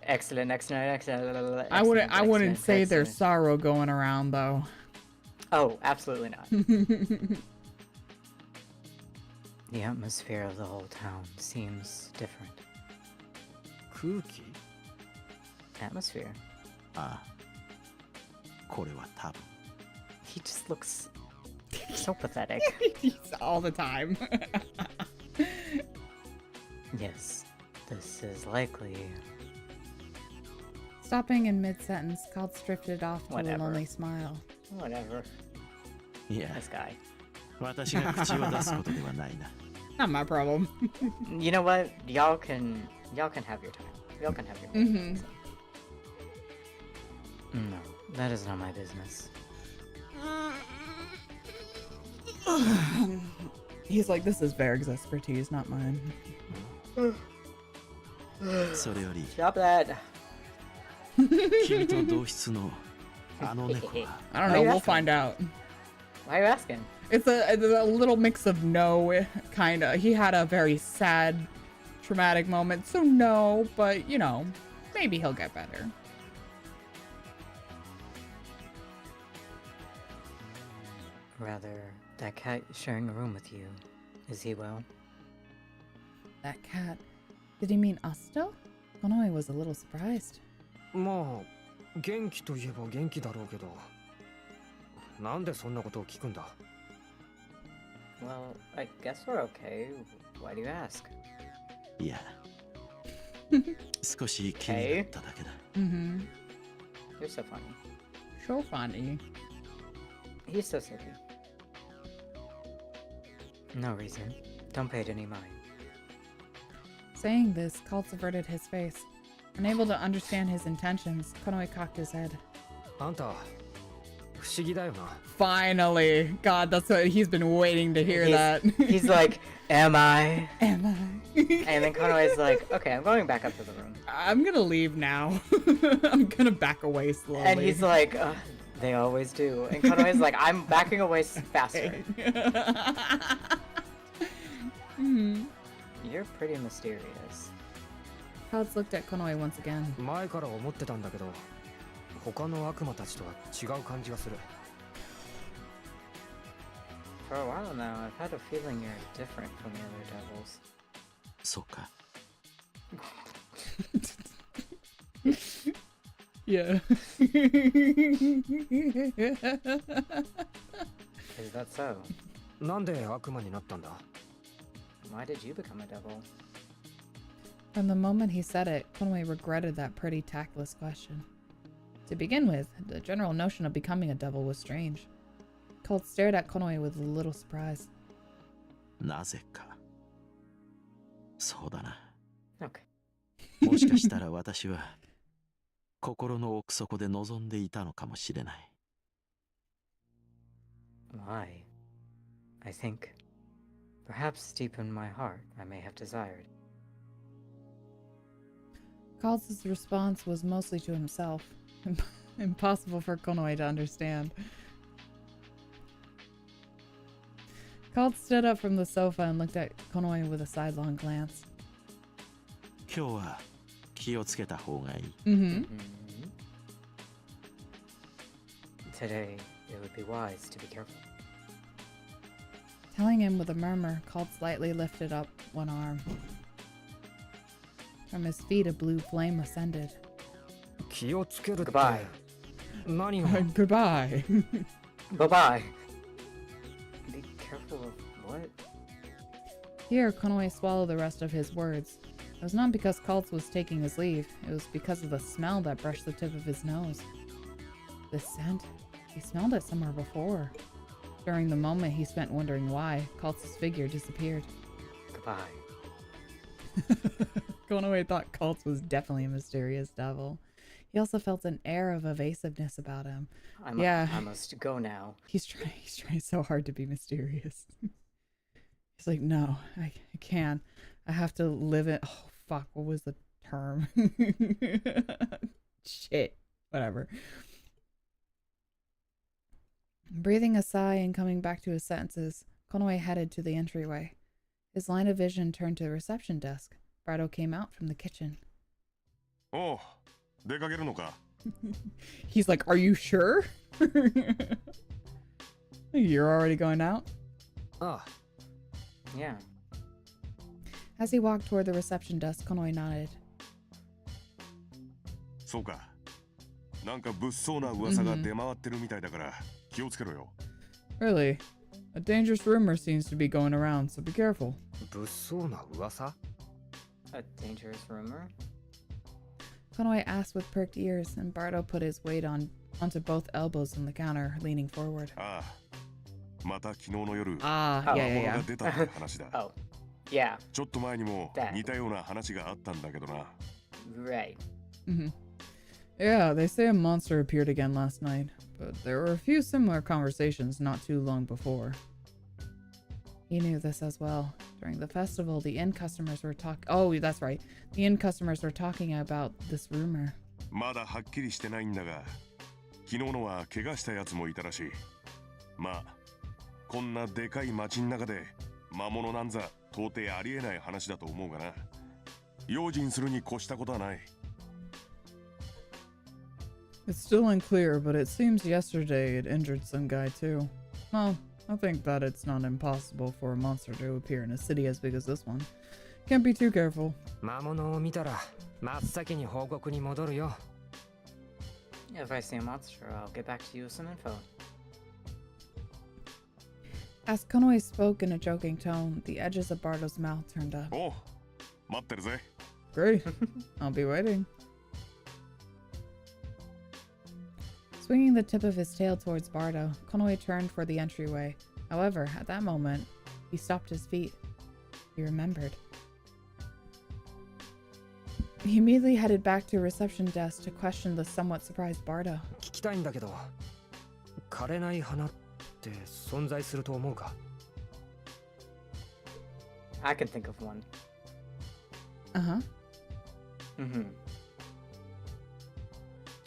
Excellent. I wouldn't say there's sorrow going around though. Oh, absolutely not. The atmosphere of the whole town seems different. 空気 Atmosphere. ああ。これは多分。 He just looks so pathetic. He's all the time. Yes, this is likely. Stopping in mid-sentence, Kultz drifted off to Whatever. a lonely smile. Whatever. いや、 This guy. 私が口を出すことではないな。 Not my problem. You know what? Y'all can have your time. Y'all can have your time. No, that is not my business. He's like, this is Varg's expertise, not mine. それより Stop that. 君と同室のあの猫は I don't Why know. you We'll asking? find out. Why are you asking? It's a little mix of no, kind of. He had a very sad, traumatic moment, so no, but you know, maybe he'll get better. Rather, that cat sharing a room with you. Is he well? That cat. Did he mean Astral? Konoe was a little surprised. まあ元気といえば元気だろうけど、なんでそんなことを聞くんだ？ Well, I guess we're okay. Why do you ask? いや少し気になっただけだ。 Mm-hmm. You're so funny. So funny. He's so silly. No reason. Don't pay it any mind. Saying this, Colt averted his face. Unable to understand his intentions, Konoe cocked his head. あんた不思議だよな。 Finally! God, that's what he's been waiting to hear that. He's like, am I? Am I? And then Konoe's like, okay, I'm going back up to the room. I'm gonna leave now. I'm gonna back away slowly. And he's like, they always do. And Konoe's like, I'm backing away faster. You're pretty mysterious. Colt looked at Konoe once again. 前から思ってたんだけど、他の悪魔たちとは違う感じがする。 For a while now, I've had a feeling you're different from the other devils. そうか。 Yeah. Is that so? なんで悪魔になったんだ？ Why did you become a devil? From the moment he said it, Konoe regretted that pretty tactless question. To begin with, the general notion of becoming a devil was strange. Colt stared at Konoe with a little surprise. なぜか。そうだな。 Okay. もしかしたら私は心の奥底で望んでいたのかもしれない。 Why? I think, perhaps deep in my heart, I may have desired. Colt's response was mostly to himself. Impossible for Konoe to understand. Colt stood up from the sofa and looked at Konoe with a sidelong glance. 今日は気をつけた方がいい。 Mm-hmm. Today, it would be wise to be careful. Telling him with a murmur, Colt slightly lifted up one arm. From his feet, a blue flame ascended. 気をつけるって Goodbye. 何を？ Goodbye. Bye-bye. Be careful of what? Here, Konoe swallowed the rest of his words. It was not because Colt was taking his leave. It was because of the smell that brushed the tip of his nose. The scent. He smelled it somewhere before. During the moment he spent wondering why, Colt's figure disappeared. Goodbye. Konoe thought Colt was definitely a mysterious devil. He also felt an air of evasiveness about him. I must go now. He's trying so hard to be mysterious. He's like, no, I can't. I have to live it. Oh, fuck. What was the term? Shit. Whatever. Breathing a sigh and coming back to his senses, Konoe headed to the entryway. His line of vision turned to the reception desk. Bardo came out from the kitchen. Oh, 出かけるのか? He's like, are you sure? You're already going out? Ah. Yeah. As he walked toward the reception desk, Konoe nodded. そうか。なんか物騒な噂が出回ってるみたいだから気をつけろよ。 Really? A dangerous rumor seems to be going around, so be careful. 物騒な噂? A dangerous rumor? Konoe asked with perked ears, and Bardo put his weight onto both elbows on the counter, leaning forward. ああ。また昨日の夜、 Ah, Oh. yeah, 魔 yeah, 物が yeah. 出たって話だ。 Oh. Yeah. ちょっと前にも似たような話があったんだけどな。 Right. Mm-hmm. Yeah, they say a monster appeared again last night, but there were a few similar conversations not too long before. He knew this as well. During the festival, the inn customers were Oh, that's right. The inn customers were talking about this rumor. まだはっきりしてないんだが、昨日のは怪我したやつもいたらしい。まあ、こんなでかい町の中で魔物なんざ到底ありえない話だと思うがな。用心するに越したことはない。It's still unclear, but it seems yesterday it injured some guy too. Well, I think that it's not impossible for a monster to appear in a city as big as this one. Can't be too careful. 魔物を見たら真っ先に報告に戻るよ。Yeah, if I see a monster, I'll get back to you with some info. As Konoe spoke in a joking tone, the edges of Bardo's mouth turned up. おう、待ってるぜ。Great. I'll be waiting. Swinging the tip of his tail towards Bardo, Konoe turned for the entryway. However, at that moment, he stopped his feet. He remembered. He immediately headed back to a reception desk to question the somewhat surprised Bardo. 聞きたいんだけど、枯れない花って存在すると思うか？ I can think of one. Uh-huh.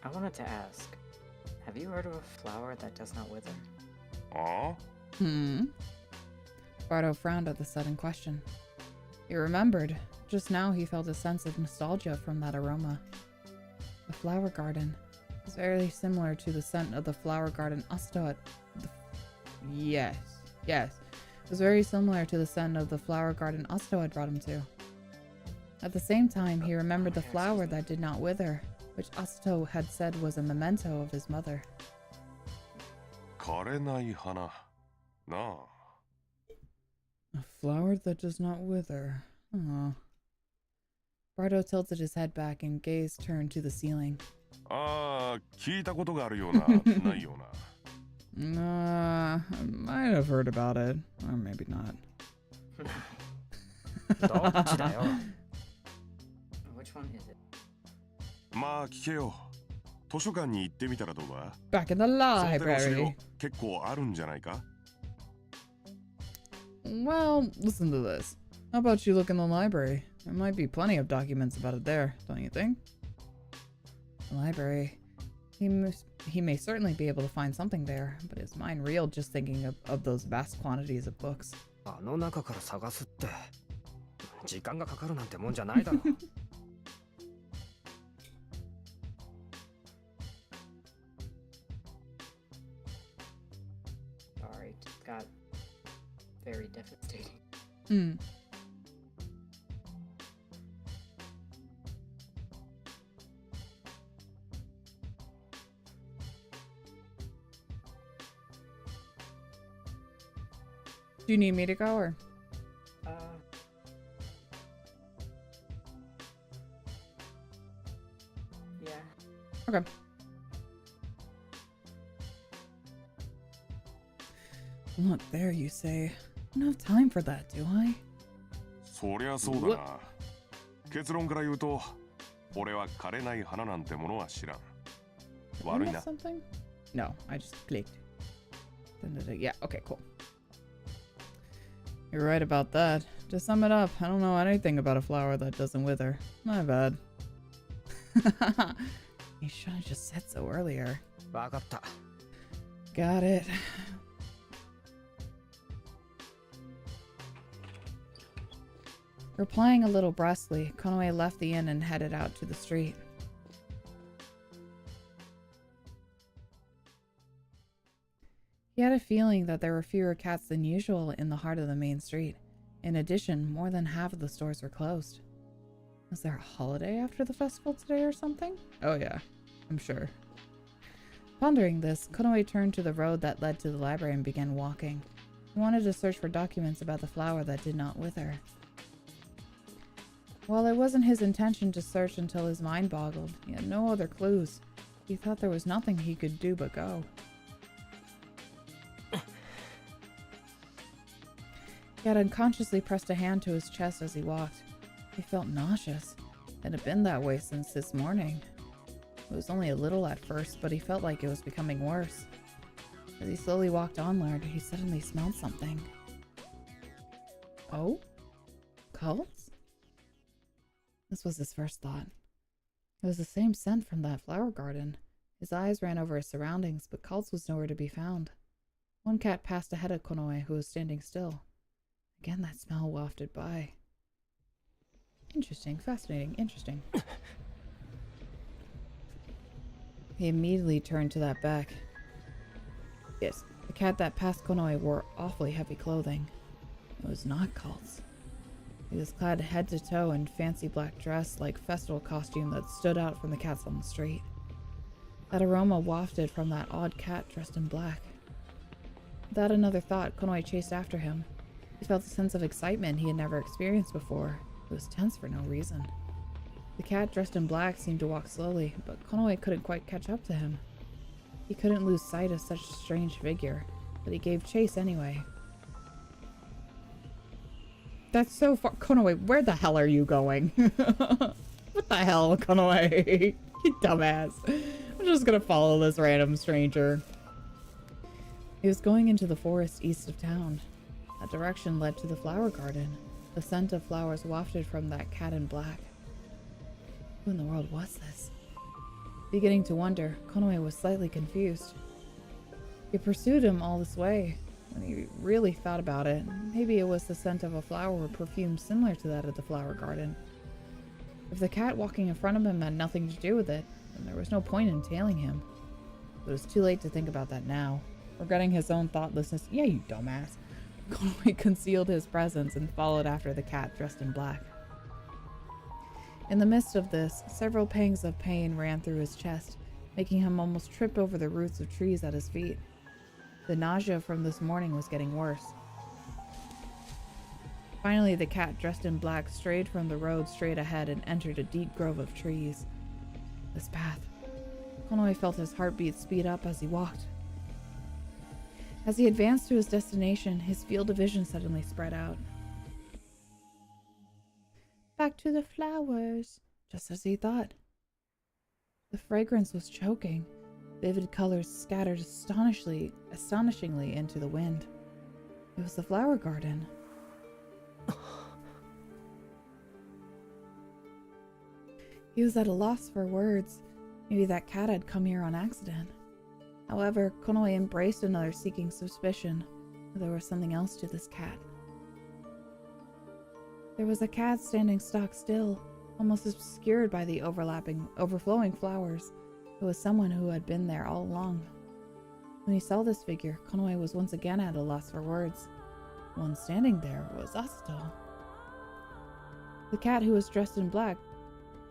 I wanted to ask, have you heard of a flower that does not wither? ああ Bardo frowned at the sudden question. He remembered. Just now he felt a sense of nostalgia from that aroma. The flower garden is very similar to the scent of the flower garden Astral. Yes. It was very similar to the scent of the flower garden Astral had brought him to. At the same time, he remembered the flower that did not wither, which Astral had said was a memento of his mother. 枯れない花。なあ。 A flower that does not wither. Aw. Bardo tilted his head back and gaze turned to the ceiling. ああ、聞いたことがあるような、ないような。I might have heard about it, or maybe not. どっちだよ。 Which one is it? まあ聞けよ。図書館に行ってみたらどうだ？ Back in the その手の資 library. 料結構あるんじゃないか？ Well, listen to this. How about you look in the library? There might be plenty of documents about it there, don't you think? The library. He may certainly be able to find something there, but his mind reeled just thinking of those vast quantities of books. あの中から探すって時間がかかるなんてもんじゃないだろう。Sorry, it got very devastating. Do you need me to go, or? Yeah. Okay. Not there, you say. I don't have time for that, do I? そりゃそうだな。結論から言うと、俺は枯れない花なんてものは知らん。 Did I 悪い miss な。 something? No, I just clicked. Yeah, okay, cool. You're right about that. To sum it up, I don't know anything about a flower that doesn't wither. My bad. You should have just said so earlier. わかった。 Got it. Replying a little brusquely, Konoe left the inn and headed out to the street. He had a feeling that there were fewer cats than usual in the heart of the main street. In addition, more than half of the stores were closed. Was there a holiday after the festival today or something? Oh yeah, I'm sure. Pondering this, Konoe turned to the road that led to the library and began walking. He wanted to search for documents about the flower that did not wither. While it wasn't his intention to search until his mind boggled, he had no other clues. He thought there was nothing he could do but go. He had unconsciously pressed a hand to his chest as he walked. He felt nauseous. It had been that way since this morning. It was only a little at first, but he felt like it was becoming worse. As he slowly walked onward, he suddenly smelled something. Oh? Cults? This was his first thought. It was the same scent from that flower garden. His eyes ran over his surroundings, but Cults was nowhere to be found. One cat passed ahead of Konoe, who was standing still. Again, that smell wafted by. Interesting, fascinating, interesting. He immediately turned to that back. Yes, the cat that passed Konoe wore awfully heavy clothing. It was not Cult's. He was clad head to toe in fancy black dress, like festival costume that stood out from the cats on the street. That aroma wafted from that odd cat dressed in black. Without another thought, Konoe chased after him. He felt a sense of excitement he had never experienced before. It was tense for no reason. The cat dressed in black seemed to walk slowly, but Konoe couldn't quite catch up to him. He couldn't lose sight of such a strange figure, but he gave chase anyway. That's so far. Konoe, where the hell are you going? What the hell, Konoe? You dumbass. I'm just gonna follow this random stranger. He was going into the forest east of town. That direction led to the flower garden. The scent of flowers wafted from that cat in black. Who in the world was this? Beginning to wonder, Konoe was slightly confused. He pursued him all this way. When he really thought about it, maybe it was the scent of a flower or perfume similar to that of the flower garden. If the cat walking in front of him had nothing to do with it, then there was no point in tailing him. But it was too late to think about that now. Regretting his own thoughtlessness, yeah, you dumbass, Konoe concealed his presence and followed after the cat dressed in black. In the midst of this, several pangs of pain ran through his chest, making him almost trip over the roots of trees at his feet. The nausea from this morning was getting worse. Finally, the cat dressed in black strayed from the road straight ahead and entered a deep grove of trees. This path. Konoe felt his heartbeat speed up as he walked. As he advanced to his destination, his field of vision suddenly spread out. Back to the flowers, just as he thought. The fragrance was choking. Vivid colors scattered astonishingly into the wind. It was the flower garden. He was at a loss for words. Maybe that cat had come here on accident. However, Konoe embraced another seeking suspicion. There was something else to this cat. There was a cat standing stock still, almost obscured by the overflowing flowers. It was someone who had been there all along. When he saw this figure, Konoe was once again at a loss for words. The one standing there was Astral. The cat who was dressed in black.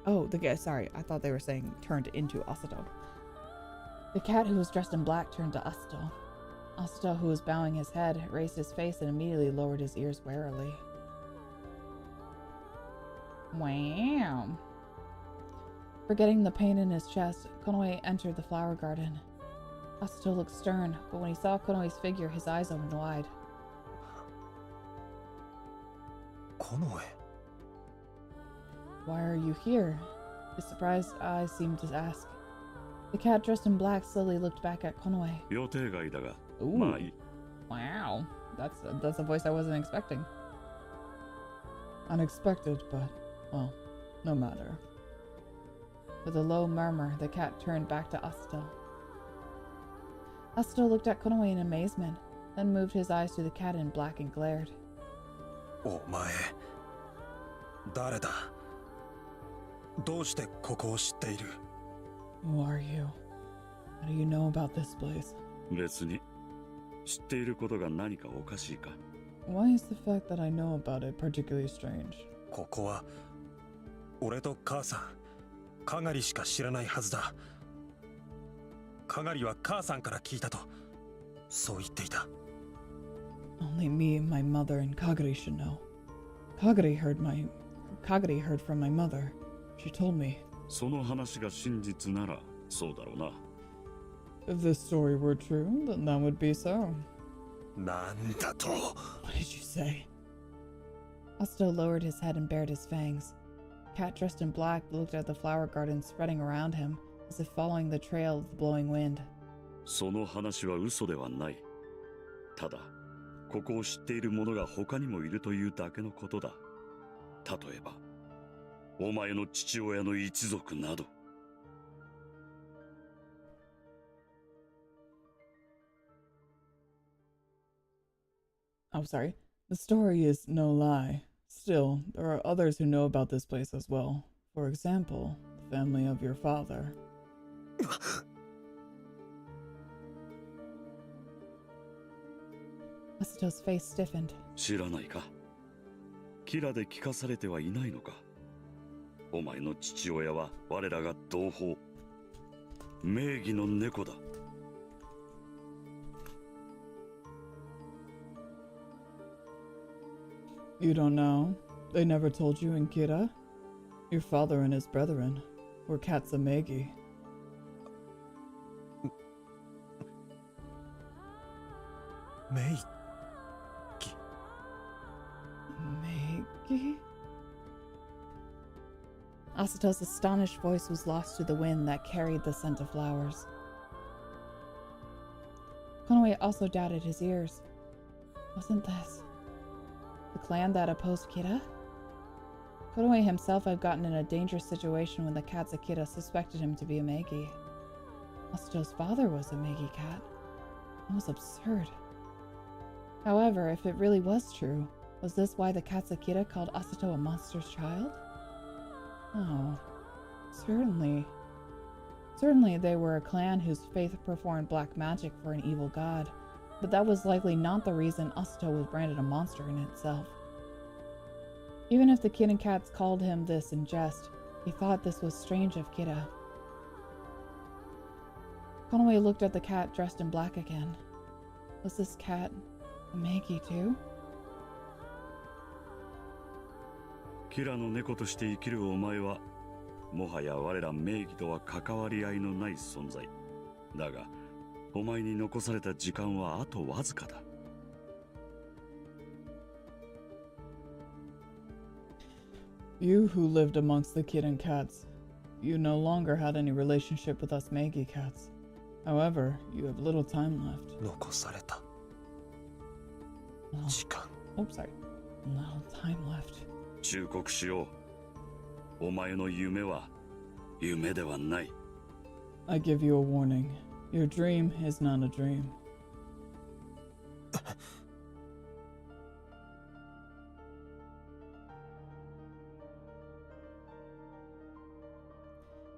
Oh, sorry, I thought they were saying turned into Astral. The cat who was dressed in black turned to Astral. Astral, who was bowing his head, raised his face and immediately lowered his ears warily. Wow. Forgetting the pain in his chest, Konoe entered the flower garden. Astral looked stern, but when he saw Konoe's figure, his eyes opened wide. Konoe? Why are you here? His surprised eyes seemed to ask. The cat dressed in black slowly looked back at Konoe. Ooh. Wow. That's a voice I wasn't expecting. Unexpected, but, well, no matter. With a low murmur, the cat turned back to Astral. Astral looked at Konoe in amazement, then moved his eyes to the cat in black and glared. Omae, dare da? Doushite koko wo shitteiru? Who are you? How do you know about this place? Why is the fact that I know about it particularly strange? ここは俺と母さん、かがりしか知らないはずだ。かがりは母さんから聞いたと、そう言っていた。Only me, my mother, and Kagari should know. Kagari heard from my mother. She told me. その話が真実ならそうだろうな。If this story were true, then that would be so. なんだと? What did you say? Astral lowered his head and bared his fangs. The cat dressed in black looked at the flower garden spreading around him, as if following the trail of the blowing wind. その話は嘘ではない。ただ、ここを知っている者が他にもいるというだけのことだ。例えばお前の父親の一族など。I'm sorry. The story is no lie. Still, there are others who know about this place as well. For example, the family of your father. Asato's face stiffened. 知らないか。キラで聞かされてはいないのか。お前の父親は我らが同胞、名義の猫だ。You don't know? They never told you in Kira? Your father and his brethren were Katsamegi. Mei. Megi? Asato's astonished voice was lost to the wind that carried the scent of flowers. Konoe also doubted his ears. Wasn't this the clan that opposed Kira? Konoe himself had gotten in a dangerous situation when the Katsukira suspected him to be a Megi. Asato's father was a Megi cat. It was absurd. However, if it really was true, was this why the Katsukira called Asato a monster's child? Oh, certainly. Certainly they were a clan whose faith performed black magic for an evil god, but that was likely not the reason Asato was branded a monster in itself. Even if the kid and cats called him this in jest, he thought this was strange of Kira. Konoe looked at the cat dressed in black again. Was this cat a Megi too? キラの猫として生きるお前はもはや我ら名義とは関わり合いのない存在だが、お前に残された時間はあとわずかだ。You who lived amongst the kid and cats, you no longer had any relationship with us Megi cats. However, you have little time left. 残された Little, 時間 oops, sorry. Little time left. 忠告しよう。お前の夢は夢ではない。I give you a warning. Your dream is not a dream.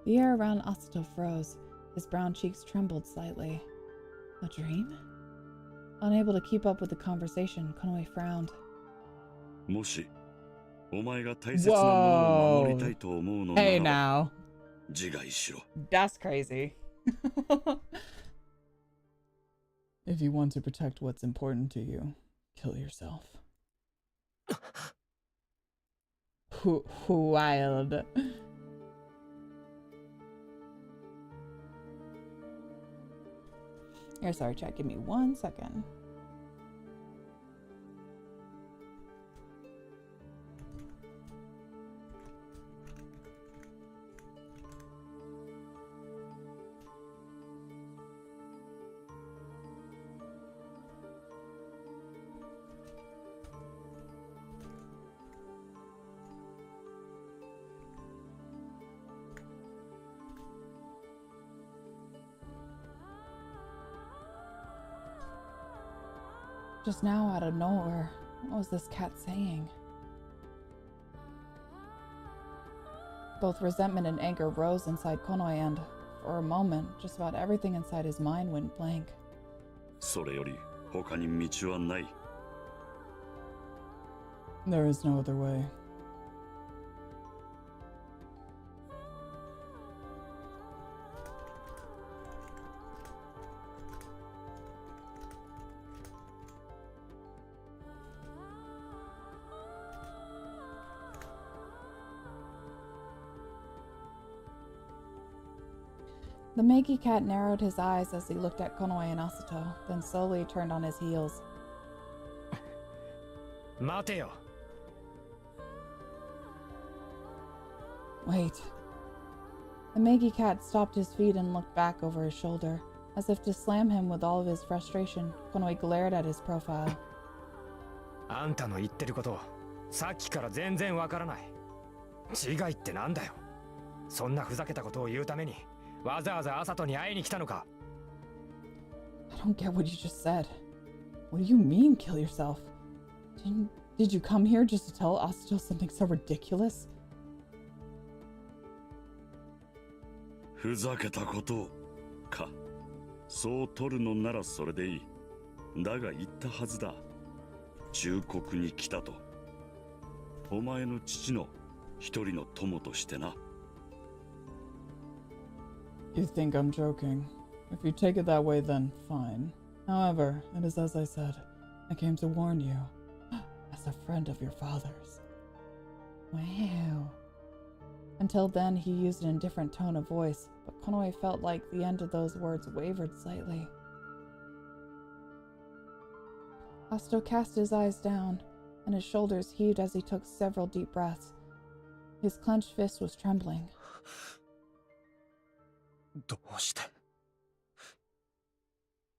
The air around Asato froze. His brown cheeks trembled slightly. A dream? Unable to keep up with the conversation, Konoe frowned. もしお前が大切なものを守りたいと思うのなら Hey now. 自害しろ。 That's crazy. If you want to protect what's important to you, kill yourself. Wild. Here, sorry, chat. Give me 1 second. Just now, out of nowhere, what was this cat saying? Both resentment and anger rose inside Konoe, and for a moment, just about everything inside his mind went blank. それより他に道はない。 There is no other way. The Megi cat narrowed his eyes as he looked at Konoe and Asato, then slowly turned on his heels. 待てよ Wait. The Megi cat stopped his feet and looked back over his shoulder. As if to slam him with all of his frustration, Konoe glared at his profile. あんたの言ってること、さっきから全然わからない。違いってなんだよ。そんなふざけたことを言うために、わざわざアサトに会いに来たのか。I don't get what you just said. What do you mean, kill yourself? Did you come here just to tell Astral something so ridiculous? ふざけたことか。そう取るのならそれでいい。だが言ったはずだ。忠告に来たと。お前の父の一人の友としてな。You think I'm joking? If you take it that way, then fine. However, it is as I said. I came to warn you, as a friend of your father's. Wow. Until then, he used an indifferent tone of voice, but Konoe felt like the end of those words wavered slightly. Asto cast his eyes down, and his shoulders heaved as he took several deep breaths. His clenched fist was trembling.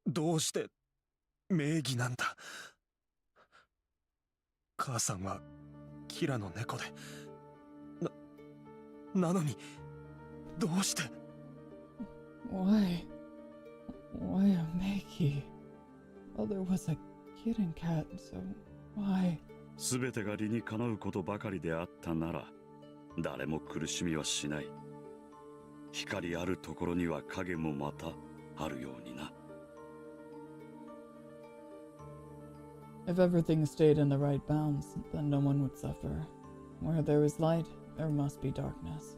どうして名義なんだ。母さんはキラの猫で、なのにどうして。 Why a Maggie? Well, there was a kitten cat, so why? すべてが理にかなうことばかりであったなら、誰も苦しみはしない。光あるところには影もまたあるようにな。If everything stayed in the right bounds, then no one would suffer. Where there is light, there must be darkness.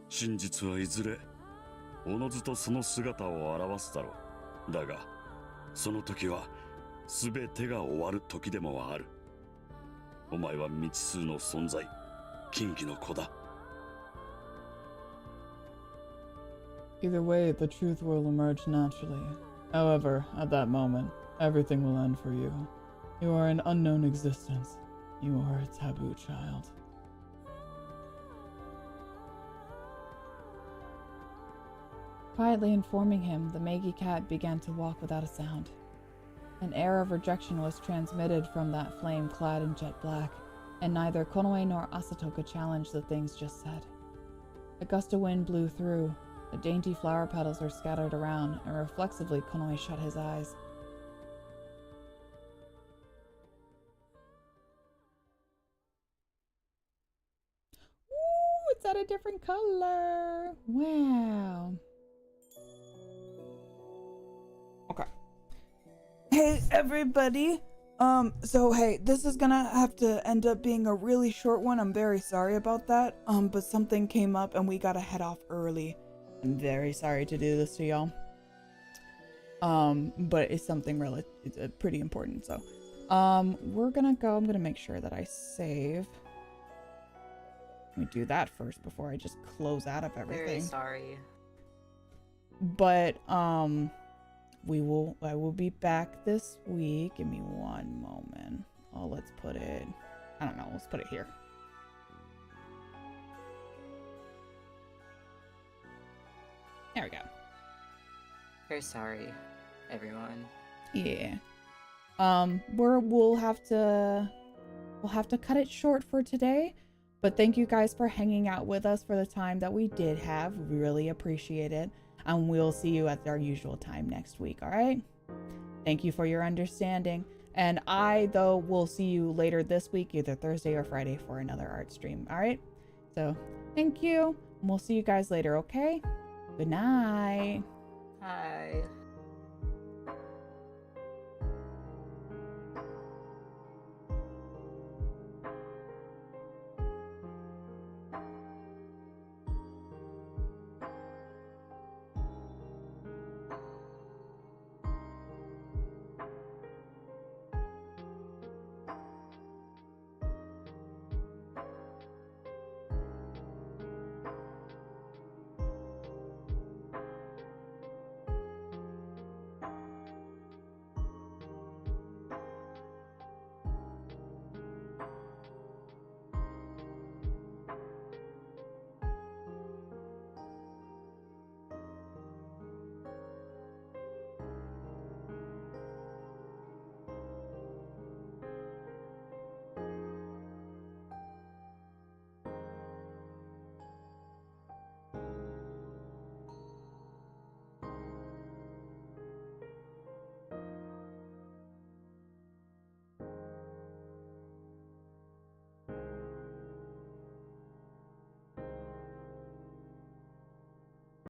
真実はいずれおのずとその姿を表すだろう。だがその時は全てが終わる時でもある。お前は未知数の存在、禁忌の子だ。Either way, the truth will emerge naturally. However, at that moment, everything will end for you. You are an unknown existence. You are a taboo child. Quietly informing him, the Maggie cat began to walk without a sound. An air of rejection was transmitted from that flame clad in jet black, and neither Konoe nor Asato could challenge the things just said. A gust of wind blew through. The dainty flower petals were scattered around, and reflexively Konoe shut his eyes. Ooh, it's at a different color. Wow. Okay. Hey, everybody. So hey, this is gonna have to end up being a really short one. I'm very sorry about that. But something came up and we gotta head off early. I'm very sorry to do this to y'all. But it's something really, it's pretty important. So, we're gonna go. I'm gonna make sure that I save. Let me do that first before I just close out of everything. Very sorry. But, I will be back this week. Give me one moment. Oh, let's put it, I don't know. Let's put it here. There we go. Very sorry, everyone. Yeah. We'll have to cut it short for today. But thank you guys for hanging out with us for the time that we did have. We really appreciate it. And we'll see you at our usual time next week, all right? Thank you for your understanding. And I, though, will see you later this week, either Thursday or Friday, for another art stream, all right? So, thank you. And we'll see you guys later, okay? Good night. Hi.